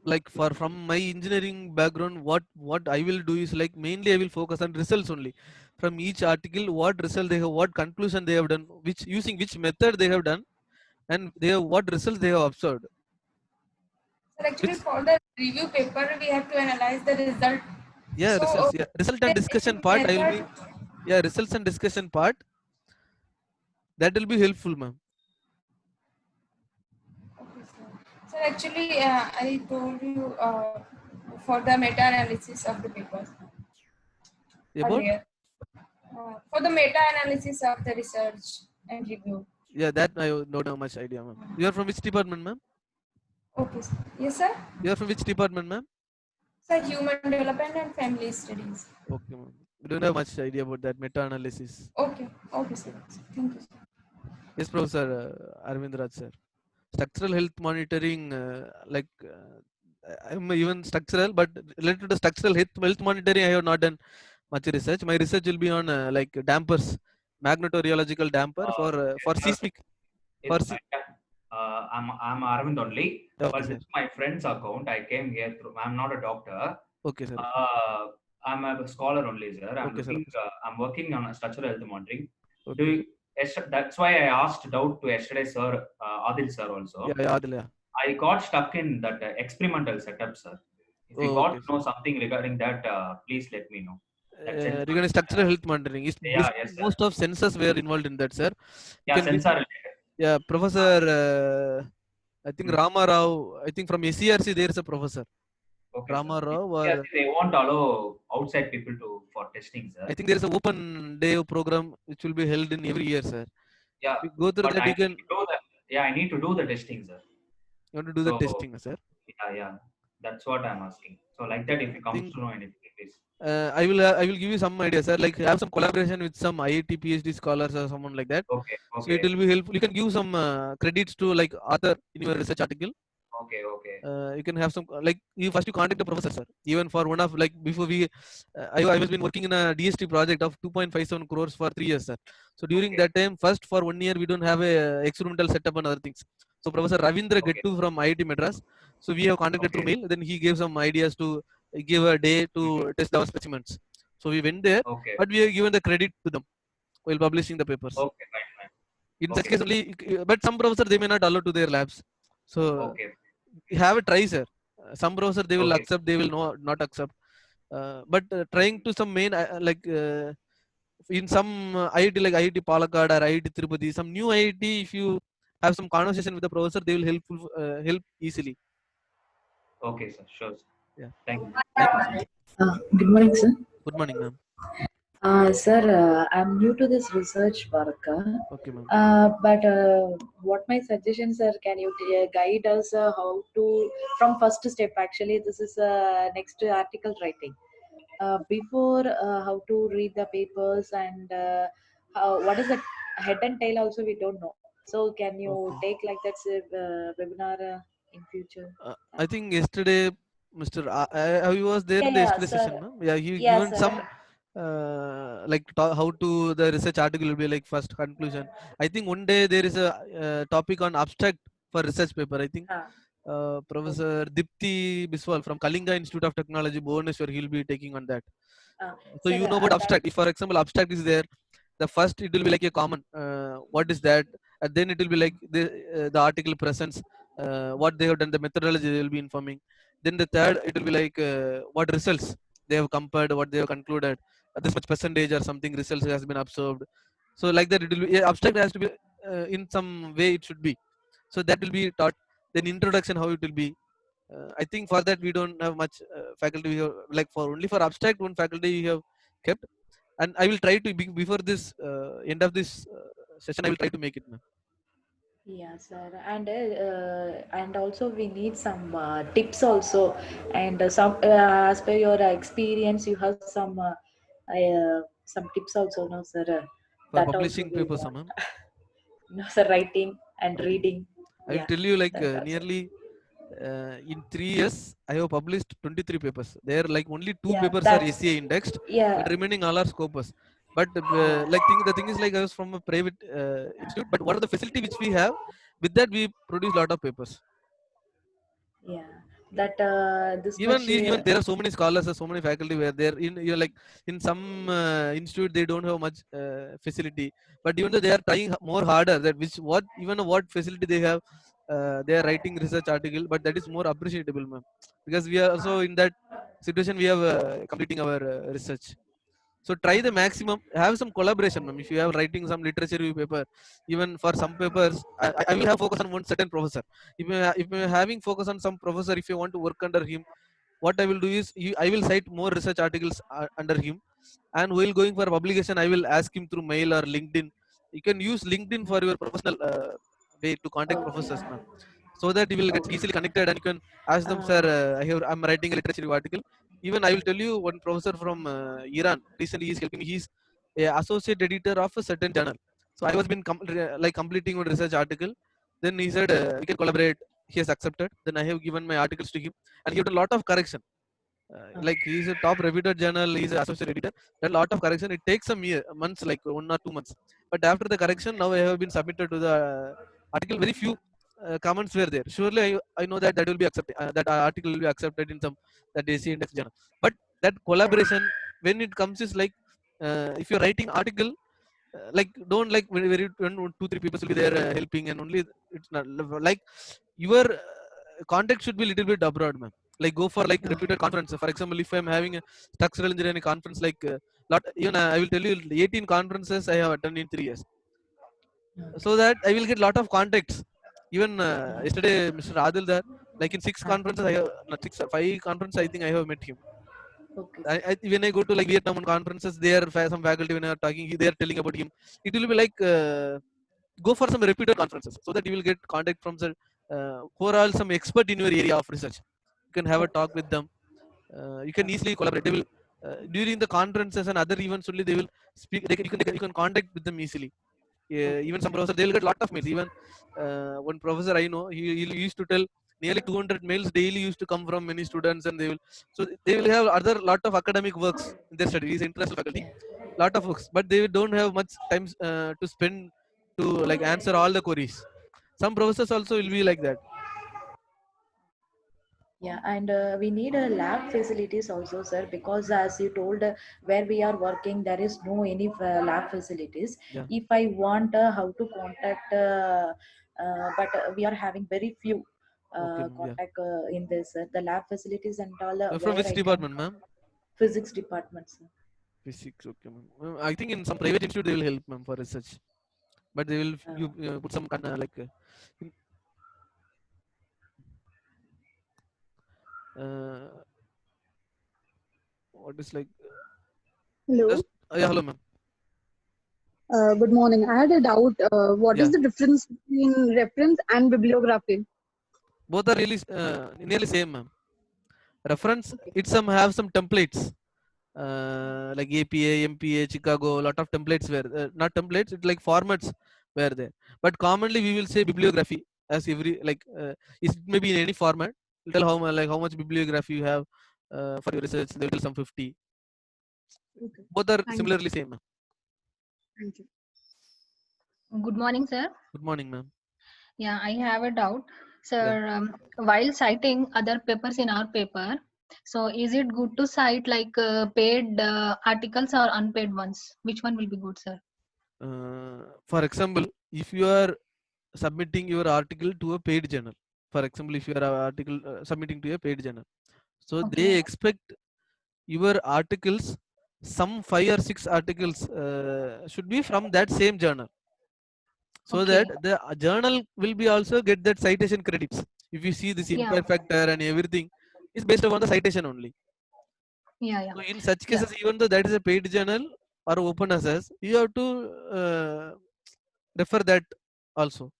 Like for from my engineering background, what I will do is like mainly I will focus on results only. From each article, what result they have, what conclusion they have done, which using which method they have done, and they have what results they have observed. So, actually, Which for the review paper, we have to analyze the result. yeah, So, results, yeah, result and discussion part I will be, method. yeah, results and discussion part, that will be helpful, ma'am. Okay, sir. So actually, I told you for the meta-analysis of the papers About earlier. For the meta-analysis of the research and review. yeah, that I don't have much idea, ma'am. You are from which department, ma'am? Okay, sir. Yes, sir. You are from which department, ma'am? Sir, human development and family studies. Okay, ma'am. We don't have much idea about that meta analysis. Okay, okay, sir. Thank you, sir. Yes, Professor Arvind Raj, sir. Structural health monitoring, I'm even structural, but related to structural health monitoring, I have not done much research. My research will be on like dampers, magnetorheological damper for Sir, seismic. For it's fine. I'm Arvind only, okay, but sir. this is my friend's account. I came here through. I'm not a doctor. Okay, sir. I'm a scholar only, sir. I'm Okay, looking. sir. I'm working on a structural health monitoring. Do Okay. you, that's why I asked doubt to yesterday, sir, Adil sir also. Yeah, Adil, yeah. I got stuck in that experimental setup, sir. If you Oh, got okay, to know something regarding that, please let me know. regarding structural health monitoring, Yeah, yes, sir. most of sensors were involved in that, sir. You Yeah, can sensor related. yeah, Professor, I think Rama Rao, I think from SCRC there is a professor. Okay, Rama sir. Rao, Yes, they won't allow outside people for testing, sir. I think there is an open day program which will be held in every year, sir. Yeah, If you go through but that, I you can need to do that. Yeah, I need to do the testing, sir. you want to do the So testing, sir. yeah, that's what I'm asking. So like that, if you come Think to know anything. I will give you some ideas, sir. Like have some collaboration with some IIT PhD scholars or someone like that. Okay, So it okay, will be helpful. You can give some credits to like author in your research article. okay, okay, You can have some like you first you contact the professor, sir. Even for one of like before we, I was been working in a DST project of 2.57 crores for 3 years, sir. So during okay, that time, first for 1 year we don't have a experimental setup and other things. So Professor Ravindra okay, Gettu from IIT Madras. So we have contacted through okay, mail. Then he gave some ideas to give a day to mhm, test our specimens. So we went there, okay, but we have given the credit to them while publishing the papers. okay, fine, fine. In such Okay, case only, but some professors they may not allow to their labs. So okay, you have a try, sir. Some browser they will okay, accept, they will not accept. But trying to some main like in some IIT like IIT Palakkad or IIT Tirupati, some new IIT, if you have some conversation with the professor, they will help easily. okay, sir. Sure, sir. Yeah. Thank you. Thank you, sir. Good morning, sir. Good morning, ma'am. Sir, I'm new to this research work, Okay, ma'am. but what my suggestions are, can you guide us how to, from first step, actually, this is next article writing. Before, how to read the papers and what is the head and tail also we don't know. So can you Okay. take like that webinar in future? I think yesterday, Mr. He was there Yeah, in the yeah, yesterday sir. session, ma'am. Yeah, he Yeah, given sir. some like how to the research article will be like first conclusion. I think one day there is a topic on abstract for research paper. I think Ah, Professor Dipti Biswal from Kalinga Institute of Technology, Bhubaneswar, he'll be taking on that. ah. So Sir, you know about that. abstract. If, for example, abstract is there, the first it will be like a common. What is that? And then it will be like the article presents what they have done, the methodology they will be informing. Then the third, it will be like what results they have compared, what they have concluded, this much percentage or something results has been observed. So like that, it will be yeah, abstract has to be in some way it should be. So that will be taught. Then introduction, how it will be. I think for that we don't have much faculty. We have, like for only for abstract one faculty we have kept, and I will try to before this end of this session I will try to make it, ma'am. Yeah, sir, and also we need some tips also, and some as per your experience, you have some tips also, no, sir. For That also publishing we papers, want, ma'am. no, sir, writing and Okay, ma'am. reading. I will Yeah, tell you like that also. nearly in 3 years I have published 23 papers. There like only two Yeah, papers are that's SCA indexed, and yeah, remaining all are Scopus. But like the thing is like I was from a private institute, but what are the facility which we have? With that we produce lot of papers. yeah. That this even much. even there are so many scholars or so many faculty where they're in you like in some institute they don't have much facility, but even though they are trying more harder that which what even what facility they have, they are writing research article, but that is more appreciable, ma'am, because we are also in that situation we have completing our research. So try the maximum. Have some collaboration, ma'am. If you have writing some literature review paper, even for some papers, I will have focus on one certain professor. If you are having focus on some professor, if you want to work under him, what I will do is I will cite more research articles under him, and while going for publication, I will ask him through mail or LinkedIn. You can use LinkedIn for your professional way to contact Okay. professors, ma'am, so that you will get Okay. easily connected and you can ask them, sir. I'm writing a literature review article. Even I will tell you one professor from Iran recently is helping me. He's a associate editor of a certain journal. So I was been like completing one research article. Then he said we can collaborate. He has accepted. Then I have given my articles to him, and he did a lot of correction. Like he's a top reputed journal. He's an associate editor. There are a lot of correction. It takes some months, like 1 or 2 months. But after the correction, now I have been submitted to the article. Very few comments were there. Surely I know that that will be accepted. That article will be accepted in some that AC index journal. But that collaboration, when it comes, is like if you're writing article, like don't like very when 2 3 people will be there helping, and only it's not like your contact should be little bit abroad, man. Like go for like reputed conference. For example, if I'm having a structural engineering conference, like lot even I will tell you 18 conferences I have attended in 3 years, so Okay. that I will get lot of contacts. Even yesterday, Mr. Adil there, like in six Ah, conferences, I have not six, five conferences. I think I have met him. okay, sir. When I go to like Vietnam conferences, there some faculty when I are talking, they are telling about him. It will be like go for some reputed conferences, so that you will get contact from the who are all some expert in your area of research. You can have a Okay. talk with them. You can easily collaborate. They will during the conferences and other events only they will speak. You can contact with them easily. Even some professors they will get lot of mails. Even one professor I know, he used to tell nearly 200 mails daily used to come from many students, and they will have other lot of academic works in their study. He's an international faculty, lot of books, but they don't have much time to spend to like answer all the queries. Some professors also will be like that. Yeah, and we need a lab facilities also, sir, because as you told, where we are working, there is no any lab facilities. Yeah. If I want how to contact, but we are having very few Okay, ma'am. Yeah. contact in this the lab facilities and all From where which I can department, ma'am? physics department, sir. Physics. Okay, ma'am. I think in some private institute they will help, ma'am, for research, but they will Uh, you put some kind of like in- uh, what is like Hello. just yeah, hello, ma'am. Good morning. I had a doubt. What Yeah, is the difference between reference and bibliography? both are really nearly same, ma'am. Reference Okay. it some have some templates like APA, MPA, Chicago. A lot of templates were not templates. It's like formats were there. But commonly we will say bibliography as every like it may be in any format. It'll tell how much bibliography you have for your research. They will tell some 50. Okay. Both are Thank you. similarly same, ma'am. Thank you. Good morning, sir. Good morning, ma'am. Yeah, I have a doubt. Yeah. Sir, while citing other papers in our paper, so is it good to cite like paid articles or unpaid ones? Which one will be good, sir? For example, if you are submitting your article to a paid journal, for example, if you are article submitting to a paid journal, so they Okay. expect your articles, some 5 or 6 articles should be from that same journal, so that Okay. the journal will be also get that citation credits. If you see this Yeah. impact factor and everything is based upon the citation only. Yeah. Yeah. So in such Yeah. cases, even though that is a paid journal or open access, you have to refer that also.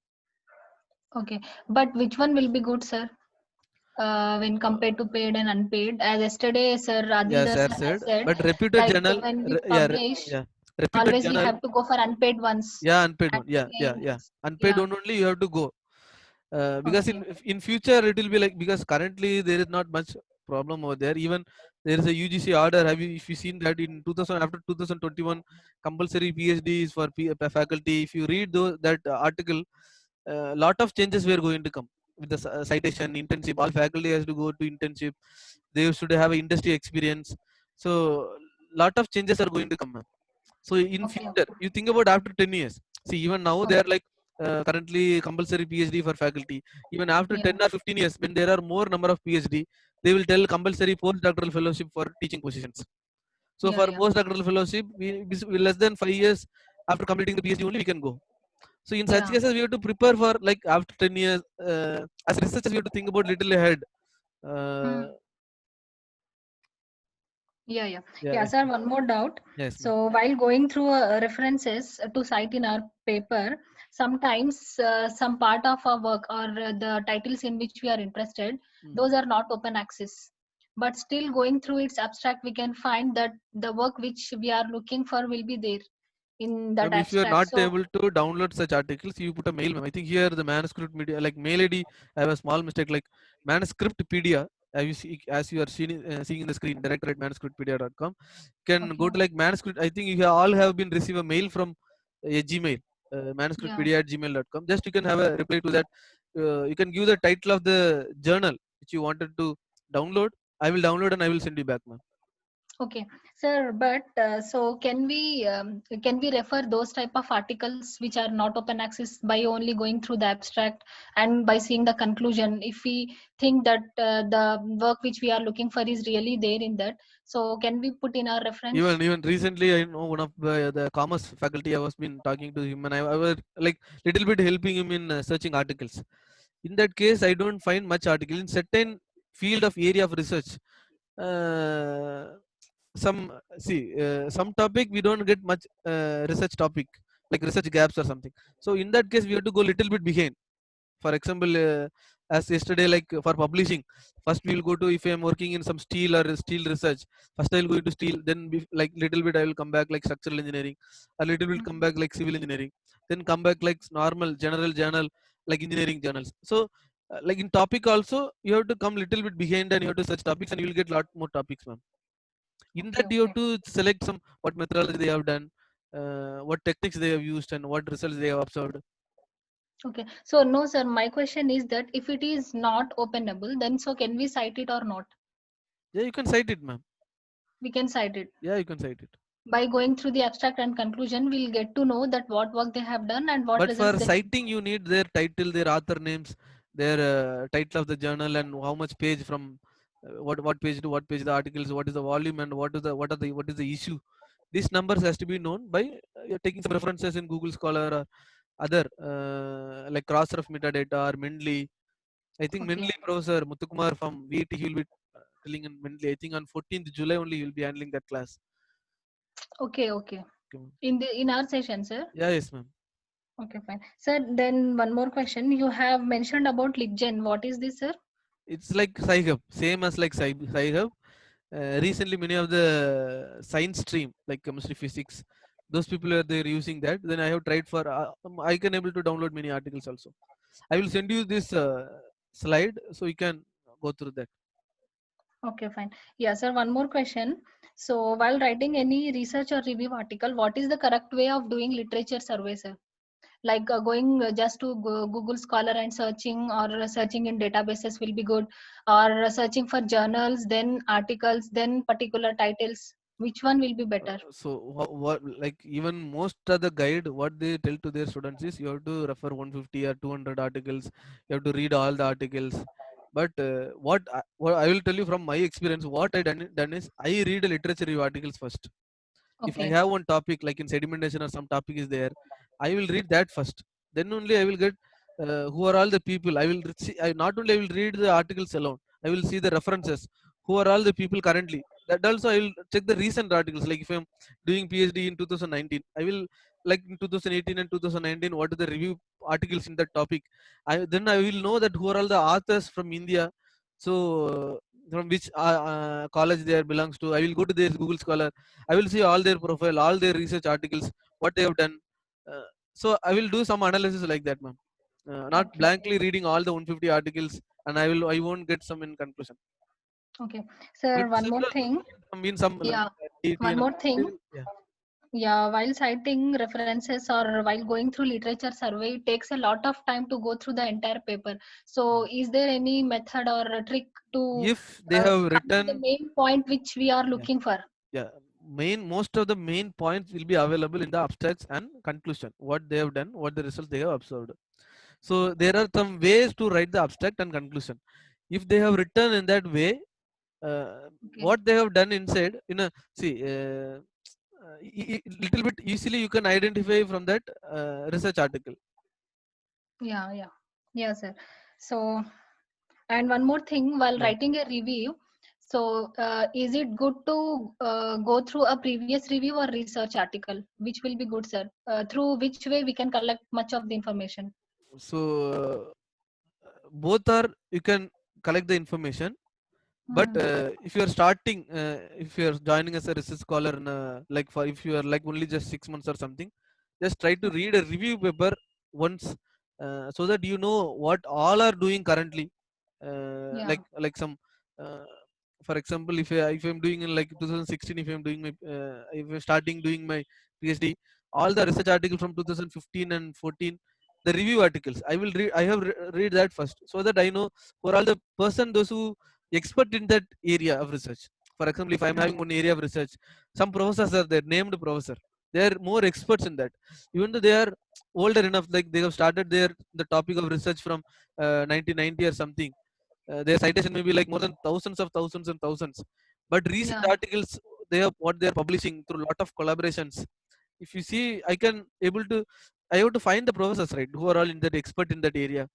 Okay. But which one will be good, sir? When compared to paid and unpaid, as yesterday, sir Yeah, Adilda sir sir has said, said, but reputed like journal, when we yeah, publish, yeah, reputed always we journal, have to go for unpaid ones. yeah, unpaid And one, yeah, yeah, again, yeah, unpaid yeah. one only you have to go. Because Okay. in future it will be like, because currently there is not much problem over there. Even there is a UGC order. Have you if you seen that in 2000 after 2021 compulsory PhD is for faculty. If you read that article, lot of changes were going to come with the citation internship. All faculty has to go to internship. They should have industry experience. So lot of changes are going to come, ma'am. So in Okay. future, you think about after 10 years. See, even now they Okay. are like currently compulsory PhD for faculty. Even after Yeah. 10 or 15 years, when there are more number of PhD, they will tell compulsory postdoctoral fellowship for teaching positions. So Yeah. for Yeah. postdoctoral fellowship, we less than 5 years after completing the PhD only we can go. So in such Yeah. cases, we have to prepare for like after 10 years. As researchers, we have to think about little ahead. Uh, Hmm. Yeah, yeah. yeah, Yeah, yeah. sir, one more doubt. Yes, ma'am. So while going through references to cite in our paper, sometimes some part of our work or the titles in which we are interested, Mm. those are not open access. But still going through its abstract, we can find that the work which we are looking for will be there in that If you are abstract. not So, able to download such articles, you put a mail, ma'am. I think here the manuscript media, like mail ID, I have a small mistake, like manuscriptpedia. As you are seeing in the screen, director at manuscriptpedia.com. Can go okay. to like manuscript. I think you all have been receive a mail from a Gmail, Yeah, manuscriptpedia@gmail.com. Just you can have a reply to that. You can give the title of the journal which you wanted to download. I will download and I will send you back, ma'am. okay, sir. But so can we refer those type of articles which are not open access by only going through the abstract and by seeing the conclusion? If we think that the work which we are looking for is really there in that, so can we put in our reference? Even recently, I know one of the commerce faculty. I was been talking to him, and I was like little bit helping him in searching articles. In that case, I don't find much article in certain field of area of research. Uh, some topic we don't get much research topic, like research gaps or something. So in that case, we have to go little bit behind. For example, as yesterday, like for publishing, first we will go to, if I am working in some steel or steel research, first I will go into steel, then like little bit I will come back like structural engineering, a little bit come back like civil engineering, then come back like normal general journal like engineering journals. So like in topic also you have to come little bit behind and you have to search topics and you will get lot more topics, ma'am. In Okay, that you have okay. to select some what methodology they have done, what techniques they have used and what results they have observed. Okay. So no, sir, my question is that if it is not openable, then so can we cite it or not? Yeah, you can cite it, ma'am. We can cite it. Yeah, you can cite it. By going through the abstract and conclusion, we'll get to know that what work they have done and what But results for they. citing, you need their title, their author names, their title of the journal, and how much page from what page to what page the articles, what is the volume, and what is the issue. These numbers has to be known by taking some references in Google Scholar or other like Crossref metadata or Mendeley. I think Okay. Mendeley professor Muthukumar from VIT, he will be telling in Mendeley. I think on 14th July only he will be handling that class. Okay, okay. Okay, ma'am. In our session, sir. Yeah, yes, ma'am. Okay, fine. Sir, then one more question. You have mentioned about LibGen. What is this, sir? It's like SciHub, same as like SciHub. Recently, many of the science stream, like chemistry, physics, those people are there using that. Then I have tried for, I can able to download many articles also. I will send you this slide so you can go through that. Okay, fine. Yeah, sir, one more question. So while writing any research or review article, what is the correct way of doing literature survey, sir? Like going just to Google Scholar and searching, or searching in databases will be good, or searching for journals, then articles, then particular titles. Which one will be better? So what like even most of the guide, what they tell to their students is you have to refer 150 or 200 articles. You have to read all the articles. But what I will tell you from my experience, what I done is I read a literature review articles first. If I Okay. have one topic like in sedimentation or some topic is there, I will read that first. Then only I will get who are all the people. I will see. I not only I will read the articles alone. I will see the references. Who are all the people currently? That also I will check the recent articles. Like if I'm doing PhD in 2019, I will like in 2018 and 2019. What are the review articles in that topic? Then I will know that who are all the authors from India. So from which college they belongs to. I will go to their Google Scholar. I will see all their profile, all their research articles, what they have done. So I will do some analysis like that, ma'am. Not Okay. blankly reading all the 150 articles, and I won't get some in conclusion. Okay. But Sir, one more similar, thing. some like Yeah. 18 One and more thing. yeah. Yeah, while citing references or while going through literature survey, it takes a lot of time to go through the entire paper. So, is there any method or a trick to If they have come to the written, main point which we are yeah, looking for? yeah, most of the main points will be available in the abstracts and conclusion. What they have done, what the results they have observed. So there are some ways to write the abstract and conclusion. If they have written in that way, Okay. what they have done inside, see, little bit easily you can identify from that research article. Yeah, yeah. Yeah, sir. So, and one more thing, while Yeah. writing a review, so is it good to go through a previous review or research article? Which will be good, sir? Through which way we can collect much of the information? So both are, you can collect the information, but Hmm. if you are starting, if you are joining as a research scholar, in like for if you are like only just 6 months or something, just try to read a review paper once, so that you know what all are doing currently. Yeah. Like some, uh, for example, if I'm doing in like 2016, if I'm doing my if I'm starting doing my PhD, all the research articles from 2015 and 14, the review articles I will read. I have read that first, so that I know for all the person those who expert in that area of research. For example, if I'm having one area of research, some professors are there, named professor. They are more experts in that. Even though they are older enough, like they have started the topic of research from 1990 or something. Their citation may be like more than thousands and thousands. But recent Yeah. articles, they have what they are publishing through a lot of collaborations. If you see, I have to find the professors, right, who are all in that expert in that area.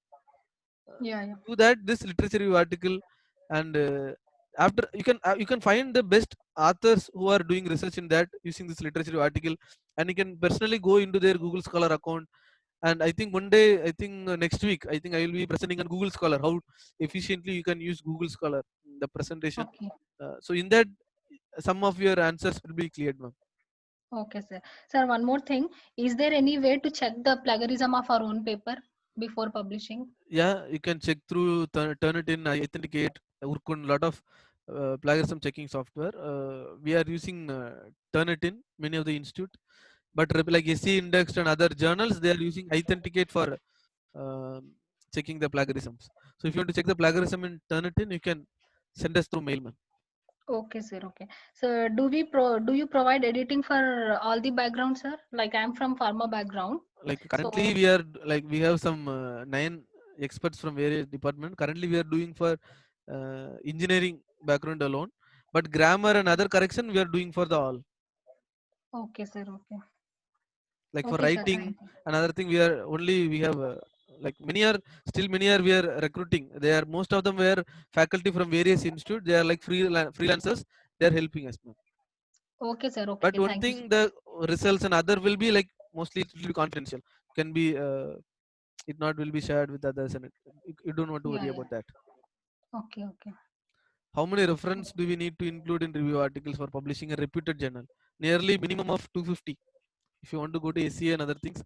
Yeah. Yeah. Do that this literature review article, and after you can find the best authors who are doing research in that using this literature review article, and you can personally go into their Google Scholar account And I think one day, I think next week, I think I will be presenting on Google Scholar how efficiently you can use Google Scholar in the presentation. Okay. So in that, some of your answers will be cleared, ma'am. Okay, sir. Sir, one more thing. Is there any way to check the plagiarism of our own paper before publishing? Yeah, you can check through Turnitin, Authenticate, Urkun, lot of plagiarism checking software. We are using Turnitin, many of the institute, but like SC Indexed and other journals, they are using Authenticate for um checking the plagiarisms. So if you want to check the plagiarism in Turnitin, you can send us through mail, man. Okay, sir. Okay. So do you provide editing for all the backgrounds, sir? Like I'm from pharma background. Like currently So we are like we have some 9 experts from various department. Currently we are doing for engineering background alone, but grammar and other correction we are doing for the all. okay, sir. Okay. Like for Okay, sir. writing, Thank you. another thing we are only we have like many are we are recruiting. They are most of them were faculty from various institute. They are like freelancers. They are helping us, ma'am. Okay, sir. But Okay. one Thank you, thing, sir. the results and other will be like mostly it will be confidential. Can be it not will be shared with others, and you don't want to Yeah, worry yeah. about that. Okay, okay. How many reference do we need to include in review articles for publishing a reputed journal? Nearly minimum of 250. If you want to go to SCA and other things,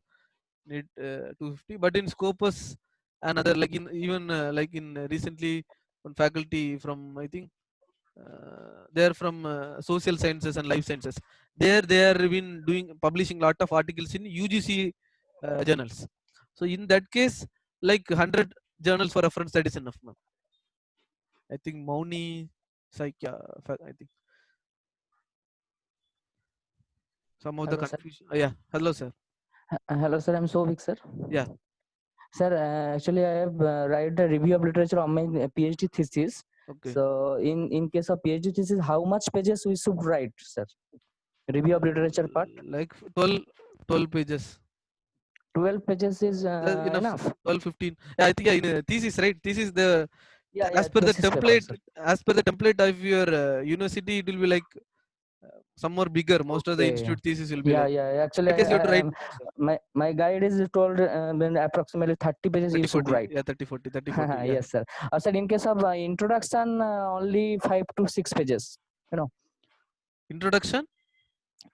need 250. But in Scopus and other, like in even like in recently one faculty from, I think they are from social sciences and life sciences. There they are been doing publishing lot of articles in UGC journals. So in that case, like 100 journals for reference, that is enough, ma'am. I think Mauni Saikya, I think some of the Hello, sir. confusion. Yeah, hello, sir. Hello, sir. I'm Sovik, sir. Yeah, Sir, actually, I have write a review of literature on my PhD thesis. okay. So, in case of PhD thesis, how much pages we should write, sir? Review of literature part. Like 12 pages. 12 pages is Enough. enough. 12, 15. Yeah, I think yeah, in thesis, right? Thesis the Yeah, as yeah. per the Thesis paper, template, sir. as per the template of your university, it will be like some more bigger. Most of the Okay. institute thesis will be Yeah, like. yeah. Actually, That case you have to write more, sir. my guide is told when approximately 30 pages 30, you should 40. write. Yeah, 30, 40, 30, 40. Yeah. Yes, sir. Sir, in case of introduction, only 5 to 6 pages. You know, Introduction.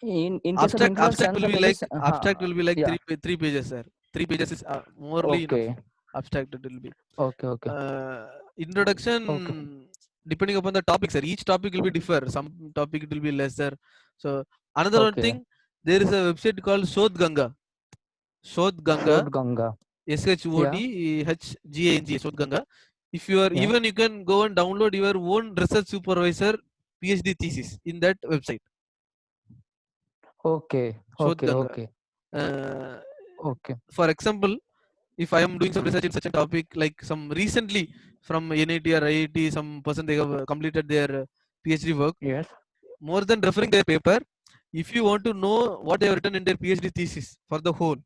in case of Abstract introduction, will the be like pages. abstract will be like Yeah. three pages, sir. 3 pages is morely enough. Okay. Abstract it will be. Okay. Okay. Introduction, Okay. depending upon the topic, sir. Each topic will be differ. Some topic it will be lesser. So another one Okay. thing, there is a website called Shodh Ganga. Shodh Ganga. Shod Ganga. SHODHGANG. Shodh Ganga. If you are Yeah. even you can go and download your own research supervisor PhD thesis in that website. Okay. Shodh Okay. Ganga. Okay. Okay. For example, if I am doing some research in such a topic, like some recently from NIT or IIT, some person they have completed their PhD work. Yes. More than referring their paper, if you want to know what they have written in their PhD thesis for the whole,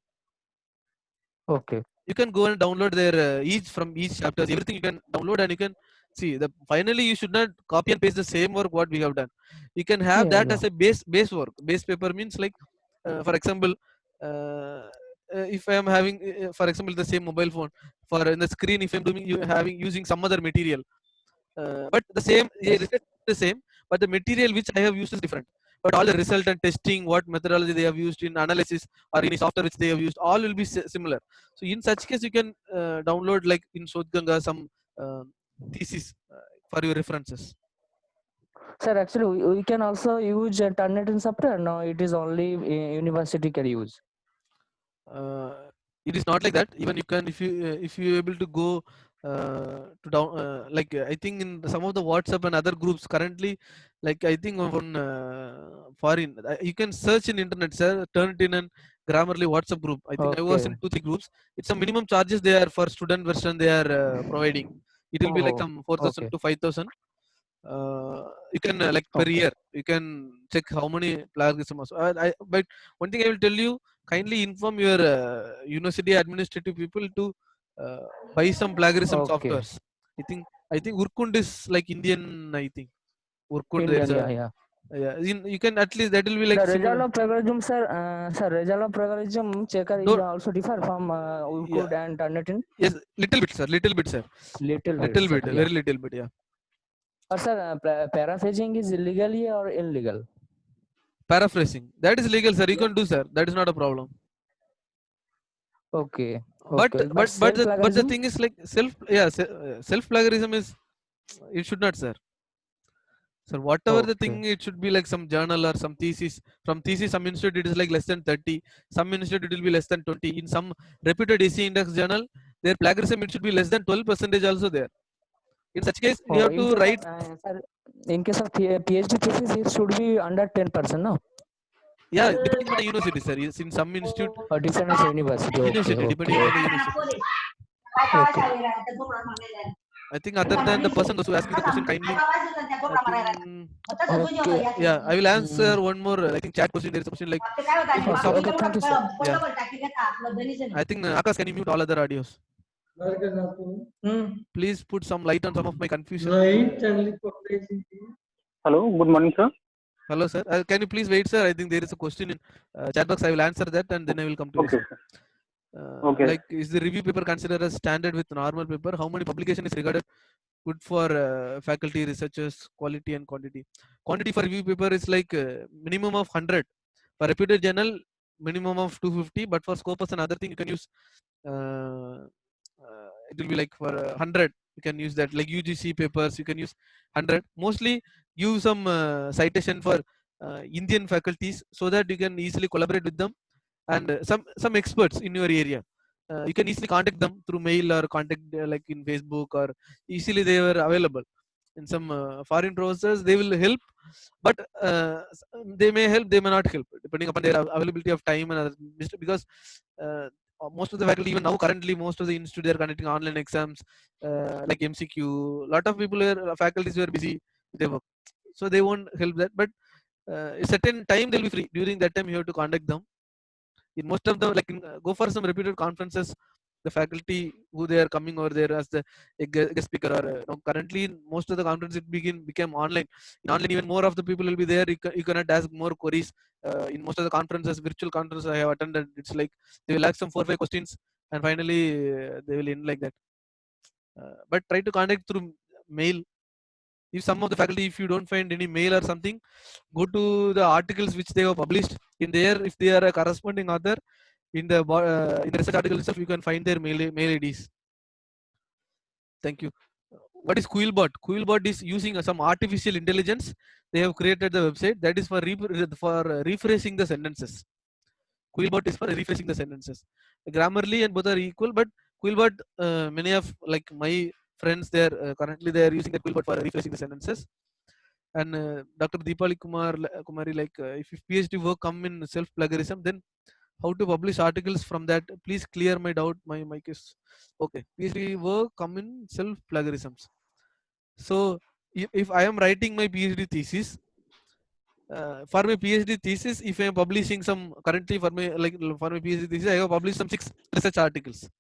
Okay. you can go and download their each from each chapters. Everything you can download and you can see. The finally you should not copy and paste the same work what we have done. You can have Yeah. that Yeah. as a base work. Base paper means like, for example, uh, if I am having, for example, the same mobile phone, for in the screen, if I'm doing having using some other material, but the same Yes. result is the same, but the material which I have used is different. But all the result and testing, what methodology they have used in analysis or any software which they have used, all will be similar. So in such case, you can download like in Shodhganga some thesis for your references. Sir, actually, we can also use Turnitin software. No, it is only university can use. It is not like that. Even you can, if you able to go to down, like I think in some of the WhatsApp and other groups currently, like I think on foreign, you can search in internet, sir, Turnitin and Grammarly WhatsApp group. I think I was Okay. in 2-3 groups. It's some minimum charges they are for student version they are providing. It will be like Oh. some 4,000 Okay. to 5,000. You can like per Okay. year you can check how many plagiarisms. But one thing I will tell you, kindly inform your university administrative people to buy some plagiarism Okay. softwares. I think Urkund is like Indian. I think Urkund there is Indian. a Yeah. Yeah. Yeah, you can at least that will be like The result similar. of plagiarism, sir, result of plagiarism checker is Don't, also differ from yeah, Euclid and Turnitin. yes, little bit, sir. Little bit, sir. Little bit, Little sir. bit, Yeah. very little bit. Yeah. Or sir, paraphrasing is illegally or illegal? Paraphrasing, that is legal, sir. You can do, sir. That is not a problem. Okay. But Okay. but Self but the plagiarism. thing is like self plagiarism is, it should not, sir. So whatever the thing, Okay. it should be like some journal or some thesis. From thesis, some institute it is like less than 30. Some institute it will be less than 20. In some reputed EC index journal, their plagiarism it should be less than 12% also there. In such case, you Oh, have to write. sir, in case of PhD thesis, it should be under 10%, no? Yeah, depending on the university, sir. Yes, in some institute, Or different as university. Okay. university, depending Okay. on the university. Okay. I think other than the person who asking the question, kindly, I think, Okay. yeah, I will answer Mm. one more. I think chat question. There is a question like, if Okay. some, Okay. Thank you, sir. yeah, I think Akash, can you mute all other audios? Please put some light on some of my confusion. Hello, good morning, sir. Hello, sir. Can you please wait, sir? I think there is a question in chat box. I will answer that and then I will come to Okay, you, sir. sir. Okay. Like, is the review paper considered as standard with normal paper? How many publication is regarded good for faculty, researchers, quality and quantity? Quantity for review paper is like minimum of 100. For reputed journal, minimum of 250. But for Scopus and other thing, you can use, it will be like for 100. You can use that. Like UGC papers, you can use 100. Mostly use some citation for Indian faculties so that you can easily collaborate with them, and some experts in your area. You can easily contact them through mail or contact like in Facebook, or easily they were available. In some foreign professors, they will help, but they may help, they may not help, depending upon their availability of time and other, because most of the faculty, even now currently, most of the institute, they are conducting online exams like MCQ. Lot of people were faculties were busy with their work, so they won't help that. But a certain time they'll be free. During that time, you have to contact them. In most of the, like go for some reputed conferences, the faculty who they are coming over there as the guest speaker, or currently in most of the conferences it became online. In online, even more of the people will be there. You cannot ask more queries. In most of the conferences, virtual conferences I have attended, it's like they will ask some 4 or 5 questions and finally they will end like that. But try to contact through mail. If some of the faculty, if you don't find any mail or something, go to the articles which they have published in there. If they are a corresponding author, in the research article itself, you can find their mail IDs. Thank you. What is Quillbot? Quillbot is using some artificial intelligence. They have created the website that is for rephrasing the sentences. Quillbot is for rephrasing the sentences. Grammarly and both are equal, but Quillbot, many of like my friends, they are currently they are using the Quillbot for rephrasing the sentences. And Dr. Deepali Kumari, like if PhD work come in self plagiarism, then how to publish articles from that? Please clear my doubt. My mic is okay. PhD work come in self plagiarisms. So if I am writing my PhD thesis, for my PhD thesis, if I am publishing some, currently for my PhD thesis, I have published some 6 research articles.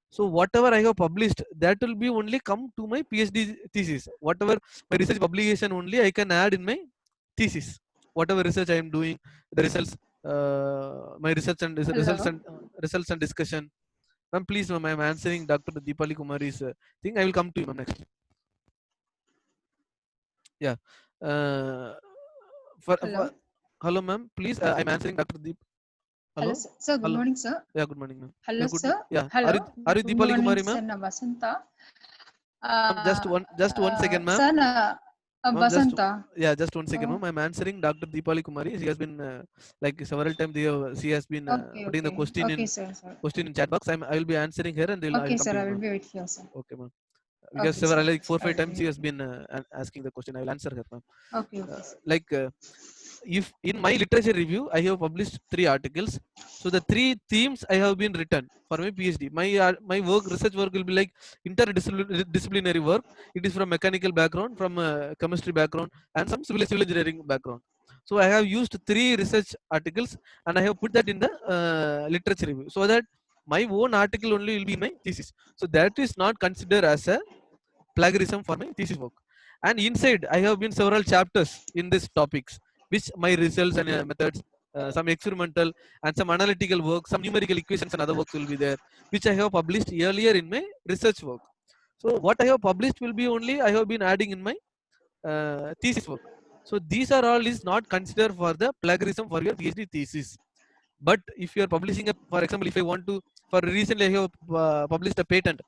So whatever I have published, that will be only come to my PhD thesis. Whatever my research publication, only I can add in my thesis. Whatever research I am doing, the results, my research and results and discussion. Ma'am, please, ma'am, I am answering Dr. Deepali Kumari's thing. I will come to you, ma'am, next. Yeah. Hello, ma'am. Please, I am answering Dr. Deep. Hello, sir. Good morning, sir. Yeah, good morning, ma'am. Hello, yeah, sir. Yeah. Hello. Are you Good Deepali morning, Kumari, sir. ma'am? Na Vasanta. Just one second, ma'am. Sir, na Vasanta. Just 1 second, ma'am. I'm answering Dr. Deepali Kumari. She has been like several times. She has been putting the question in chat box. I will be answering her, and I will sir. come I to will you, be with you, sir. okay, ma'am. Because Okay, several, like 4 or 5 I will times, be she has been asking the question. I will answer her, ma'am. Okay, sir. Like if in my literature review, I have published 3 articles. So the 3 themes I have been written for my PhD. My research work will be like interdisciplinary work. It is from mechanical background, from chemistry background, and some civil engineering background. So I have used 3 research articles, and I have put that in the literature review, so that my own article only will be my thesis. So that is not considered as a plagiarism for my thesis work. And inside, I have been several chapters in these topics. which my results and methods, some experimental and some analytical work, some numerical equations and other works will be there, which I have published earlier in my research work. So what I have published will be only I have been adding in my thesis work. So these are all is not considered for the plagiarism for your PhD thesis. But if you are publishing a, for example, if I want to, for recently I have published a patent.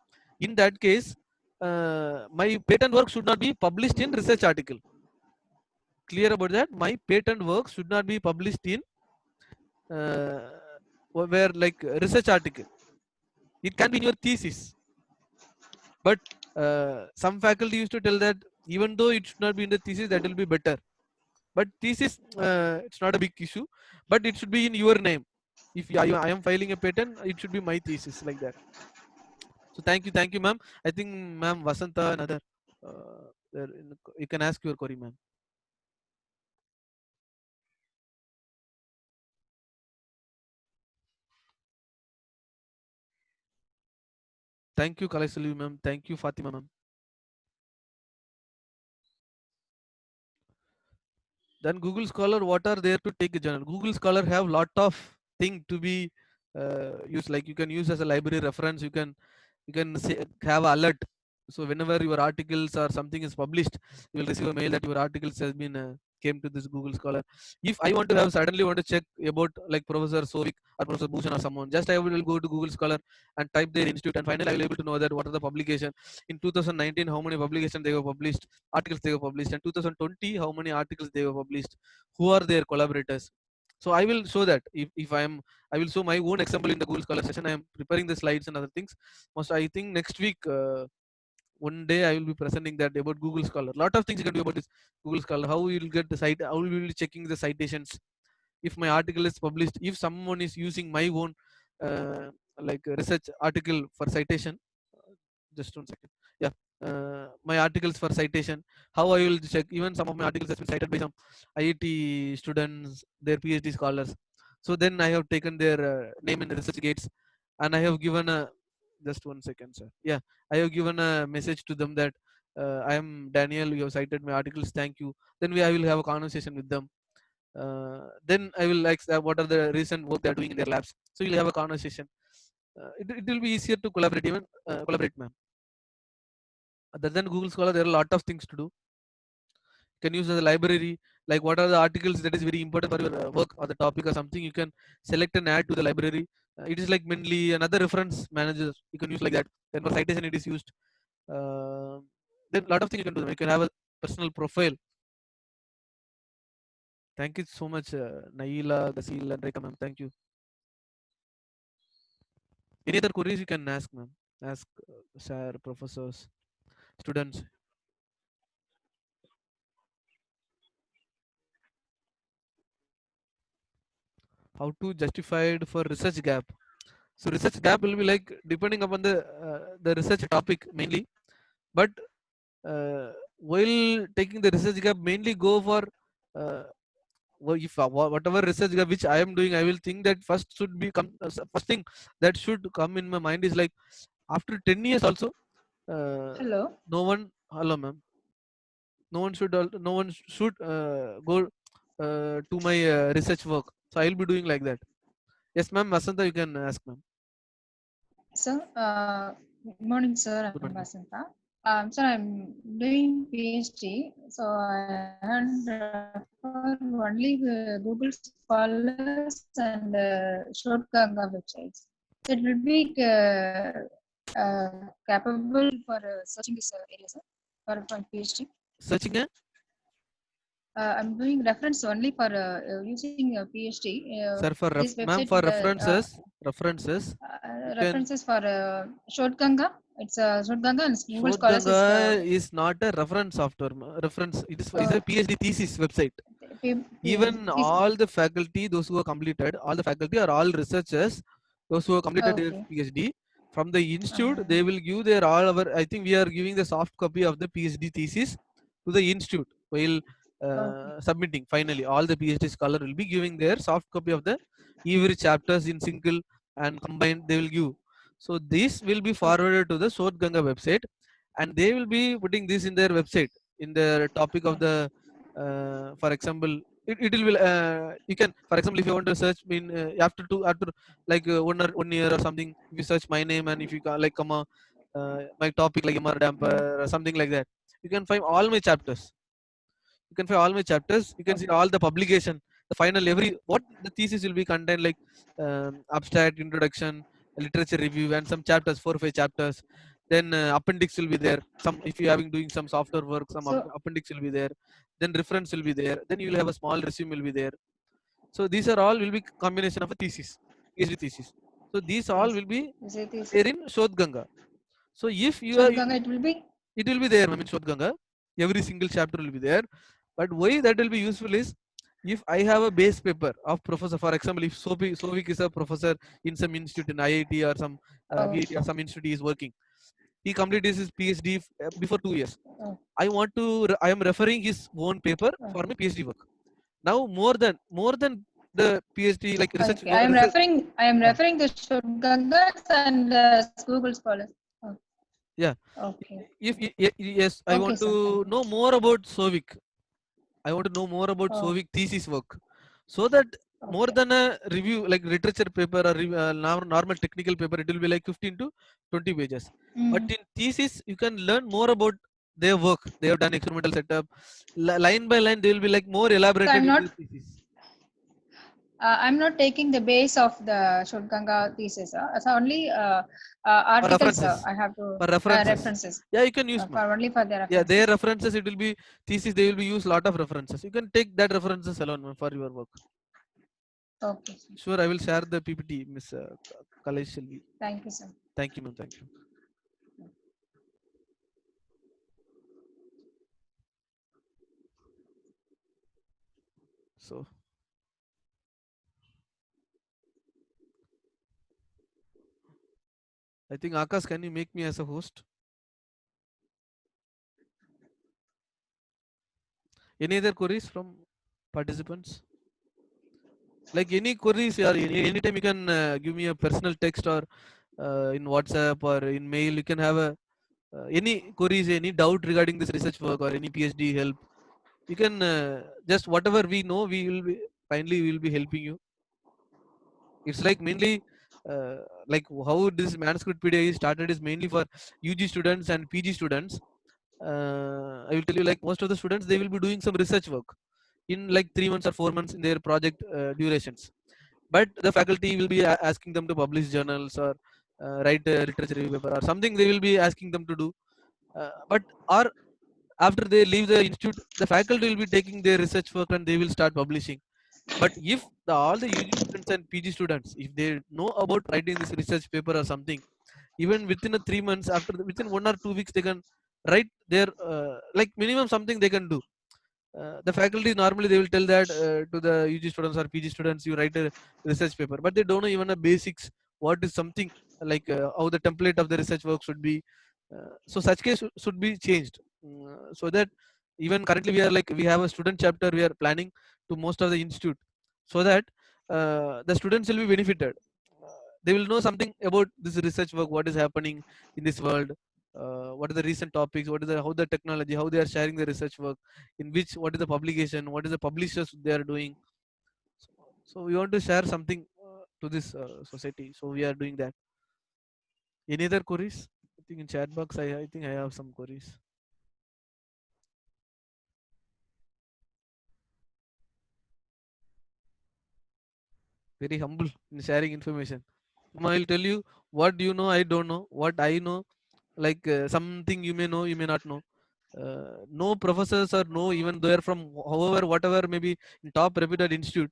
In that case, my patent work should not be published in research article. Clear about that? My patent work should not be published in where like research article. It can be in your thesis. But some faculty used to tell that even though it should not be in the thesis, that will be better. But thesis, it's not a big issue, but it should be in your name. If I am filing a patent, it should be my thesis, like that. So thank you, ma'am. I think ma'am Vasanta, another, you can ask your query, ma'am. Thank you, Kalaisali ma'am. Thank you, Fatima ma'am. Then Google Scholar, what are there to take a journal? Google Scholar have lot of thing to be used. Like you can use as a library reference. You can say, have alert. So whenever your articles or something is published, you will receive a mail that your articles has been came to this Google Scholar. If I want to have suddenly want to check about like Professor Sovik or Professor Bhushan or someone, just I will go to Google Scholar and type their institute, and finally I will able to know that what are the publication in 2019, how many publications they have published, articles they have published, and 2020 how many articles they have published, who are their collaborators. So I will show that if I will show my own example in the Google Scholar session. I am preparing the slides and other things. Most I think next week. One day I will be presenting that about Google Scholar. Lot of things you can do about this Google Scholar. How you will get the site, how you will be checking the citations. If my article is published, if someone is using my own like research article for citation, just 1 second. Yeah, my articles for citation, how I will check. Even some of my articles has been cited by some IIT students, their PhD scholars. So then I have taken their name in the research gates, and I have given a, just 1 second, sir. Yeah, I have given a message to them that I am Daniel. You have cited my articles. Thank you. Then I will have a conversation with them. Then I will like what are the recent work they are doing in their labs. So you'll have a conversation. It will be easier to collaborate, even collaborate, ma'am. Other than Google Scholar, there are a lot of things to do. You can use as a library, like what are the articles that is very important for your work or the topic or something. You can select and add to the library. It is like mainly another reference manager. You can use like that. Then for citation, it is used. Then a lot of things you can do. You can have a personal profile. Thank you so much, Naila, Gasil, and Rekha, ma'am. Thank you. Any other queries you can ask, ma'am? Ask sir, professors, students. How to justify it for research gap? So research gap will be like depending upon the research topic mainly, but while taking the research gap, mainly go for if whatever research gap which I am doing, I will think that first should be first thing that should come in my mind is like after 10 years also. Hello. No one. Hello, ma'am. No one should go to my research work. So I will be doing like that. Yes, ma'am. Vasanta, you can ask, ma'am. Sir, good morning, sir. Good I'm morning. Vasanta. Sir, I'm doing PhD, so I refer only the Google Scholars and Shotganga websites. So it will be capable for searching this area, sir, for PhD. Searching a? I'm doing reference only for using a PhD. Sir, for This ma'am, website for with references, you can. references for Shotganga. It's Shotganga and Google Scholars Shotganga is not a reference software. Reference. It's a PhD thesis website. Even all the faculty, those who are completed, all the faculty are all researchers. Those who have completed their PhD from the institute, they will give their all our. I think we are giving the soft copy of the PhD thesis to the institute while submitting. Finally, all the PhD scholar will be giving their soft copy of the every chapters in single and combined. They will give. So this will be forwarded to the Shotganga website, and they will be putting this in their website in the topic of the, for example, it will be you can, for example, if you want to search in after like 1 year or something, if you search my name and if you like comma my topic like MR damper or something like that, you can find all my chapters. You can find all my chapters. You can see all the publication, the final every what the thesis will be contained, like abstract, introduction, literature review, and some chapters, 4 or 5 chapters. Then appendix will be there. Some if you having doing some software work, some So appendix will be there. Then reference will be there. Then you will have a small resume will be there. So these are all will be combination of a thesis, PhD thesis. So these all yes, will be is it is there in Shodh Ganga. So if you are, Shodh Ganga, it will be it will be there, I mean, Shodh Ganga. Every single chapter will be there. But why that will be useful is, if I have a base paper of professor, for example, if Sovik is a professor in some institute in IIT or some VIT or some institute he is working, he completed his PhD before 2 years. Oh. I am referring his own paper for my PhD work. Now more than the PhD like research. Okay. I am referring to Shodh Gangas and Google Scholars. Oh. Yeah. Okay. Yes, I Okay, want sir. to know more about Sovik. I want to know more about Oh. Sovik thesis work, so that more Okay. than a review like literature paper or normal technical paper, it will be like 15 to 20 pages. But in thesis, you can learn more about their work. They have done experimental setup, line by line. They will be like more So elaborated in the thesis. I'm not taking the base of the Shodh Ganga thesis. So only articles I have to For references. Yeah, you can use for only for their references. Yeah, their references, it will be thesis. They will be use lot of references. You can take that references alone for your work. Okay. Sure, I will share the PPT, Miss Kalesh Shelvi. Thank you, sir. Thank you, ma'am. Thank you. So, I think Akash, can you make me as a host? Any other queries from participants? Like any queries, or anytime you can give me a personal text or in WhatsApp or in mail. You can have a any queries, any doubt regarding this research work or any PhD help. You can just whatever we know, we will be kindly we will be helping you. It's like mainly like how this Manuscriptpedia is started is mainly for UG students and PG students. I will tell you, like most of the students, they will be doing some research work in like 3 months or 4 months in their project durations. But the faculty will be asking them to publish journals or write a literature review paper or something. They will be asking them to do. But or after they leave the institute, the faculty will be taking their research work and they will start publishing. But if all the UG students and PG students, if they know about writing this research paper or something, even within a 3 months, within 1 or 2 weeks, they can write their like minimum something they can do. The faculty normally they will tell that to the UG students or PG students, you write a research paper, but they don't know even the basics. What is something like how the template of the research work should be. So such case should be changed, so that even currently we have a student chapter we are planning to most of the institute, so that the students will be benefited. They will know something about this research work, what is happening in this world, what are the recent topics, what is how the technology, how they are sharing the research work, in which, what is the publication, what is the publishers they are doing. So we want to share something to this society, so we are doing that. Any other queries? I think in chat box I think I have some queries. Very humble in sharing information. I'll tell you what you know, I don't know. What I know, like something you may know, you may not know. No professors or no, even though from however whatever maybe in top reputed institute,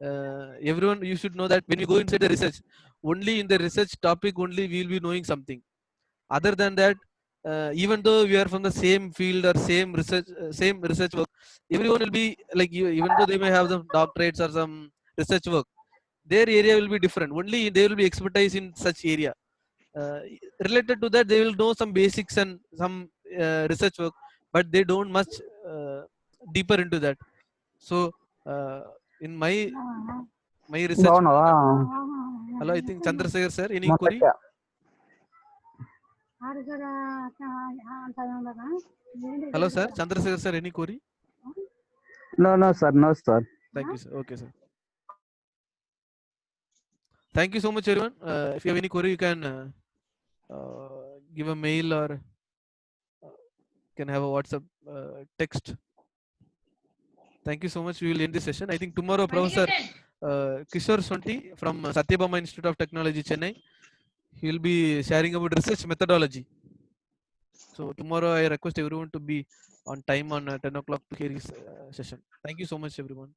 everyone, you should know that when you go inside the research, only in the research topic only we will be knowing something. Other than that, even though we are from the same field or same research work, everyone will be like you, even though they may have some doctorates or some research work, their area will be different. Only they will be expertise in such area. Related to that, they will know some basics and some research work, but they don't much deeper into that. So in my research. Hello, I think Chandrasekhar sir, any query? Hello sir, Chandrasekhar sir, any query? No, sir. No, sir. Thank you, sir. Okay, sir. Thank you so much, everyone. If you have any query, you can give a mail or can have a WhatsApp text. Thank you so much. We will end this session. I think tomorrow, Professor Kishore Sonti from Satyabama Institute of Technology, Chennai, he will be sharing about research methodology. So tomorrow, I request everyone to be on time on 10 o'clock to hear his session. Thank you so much, everyone.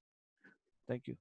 Thank you.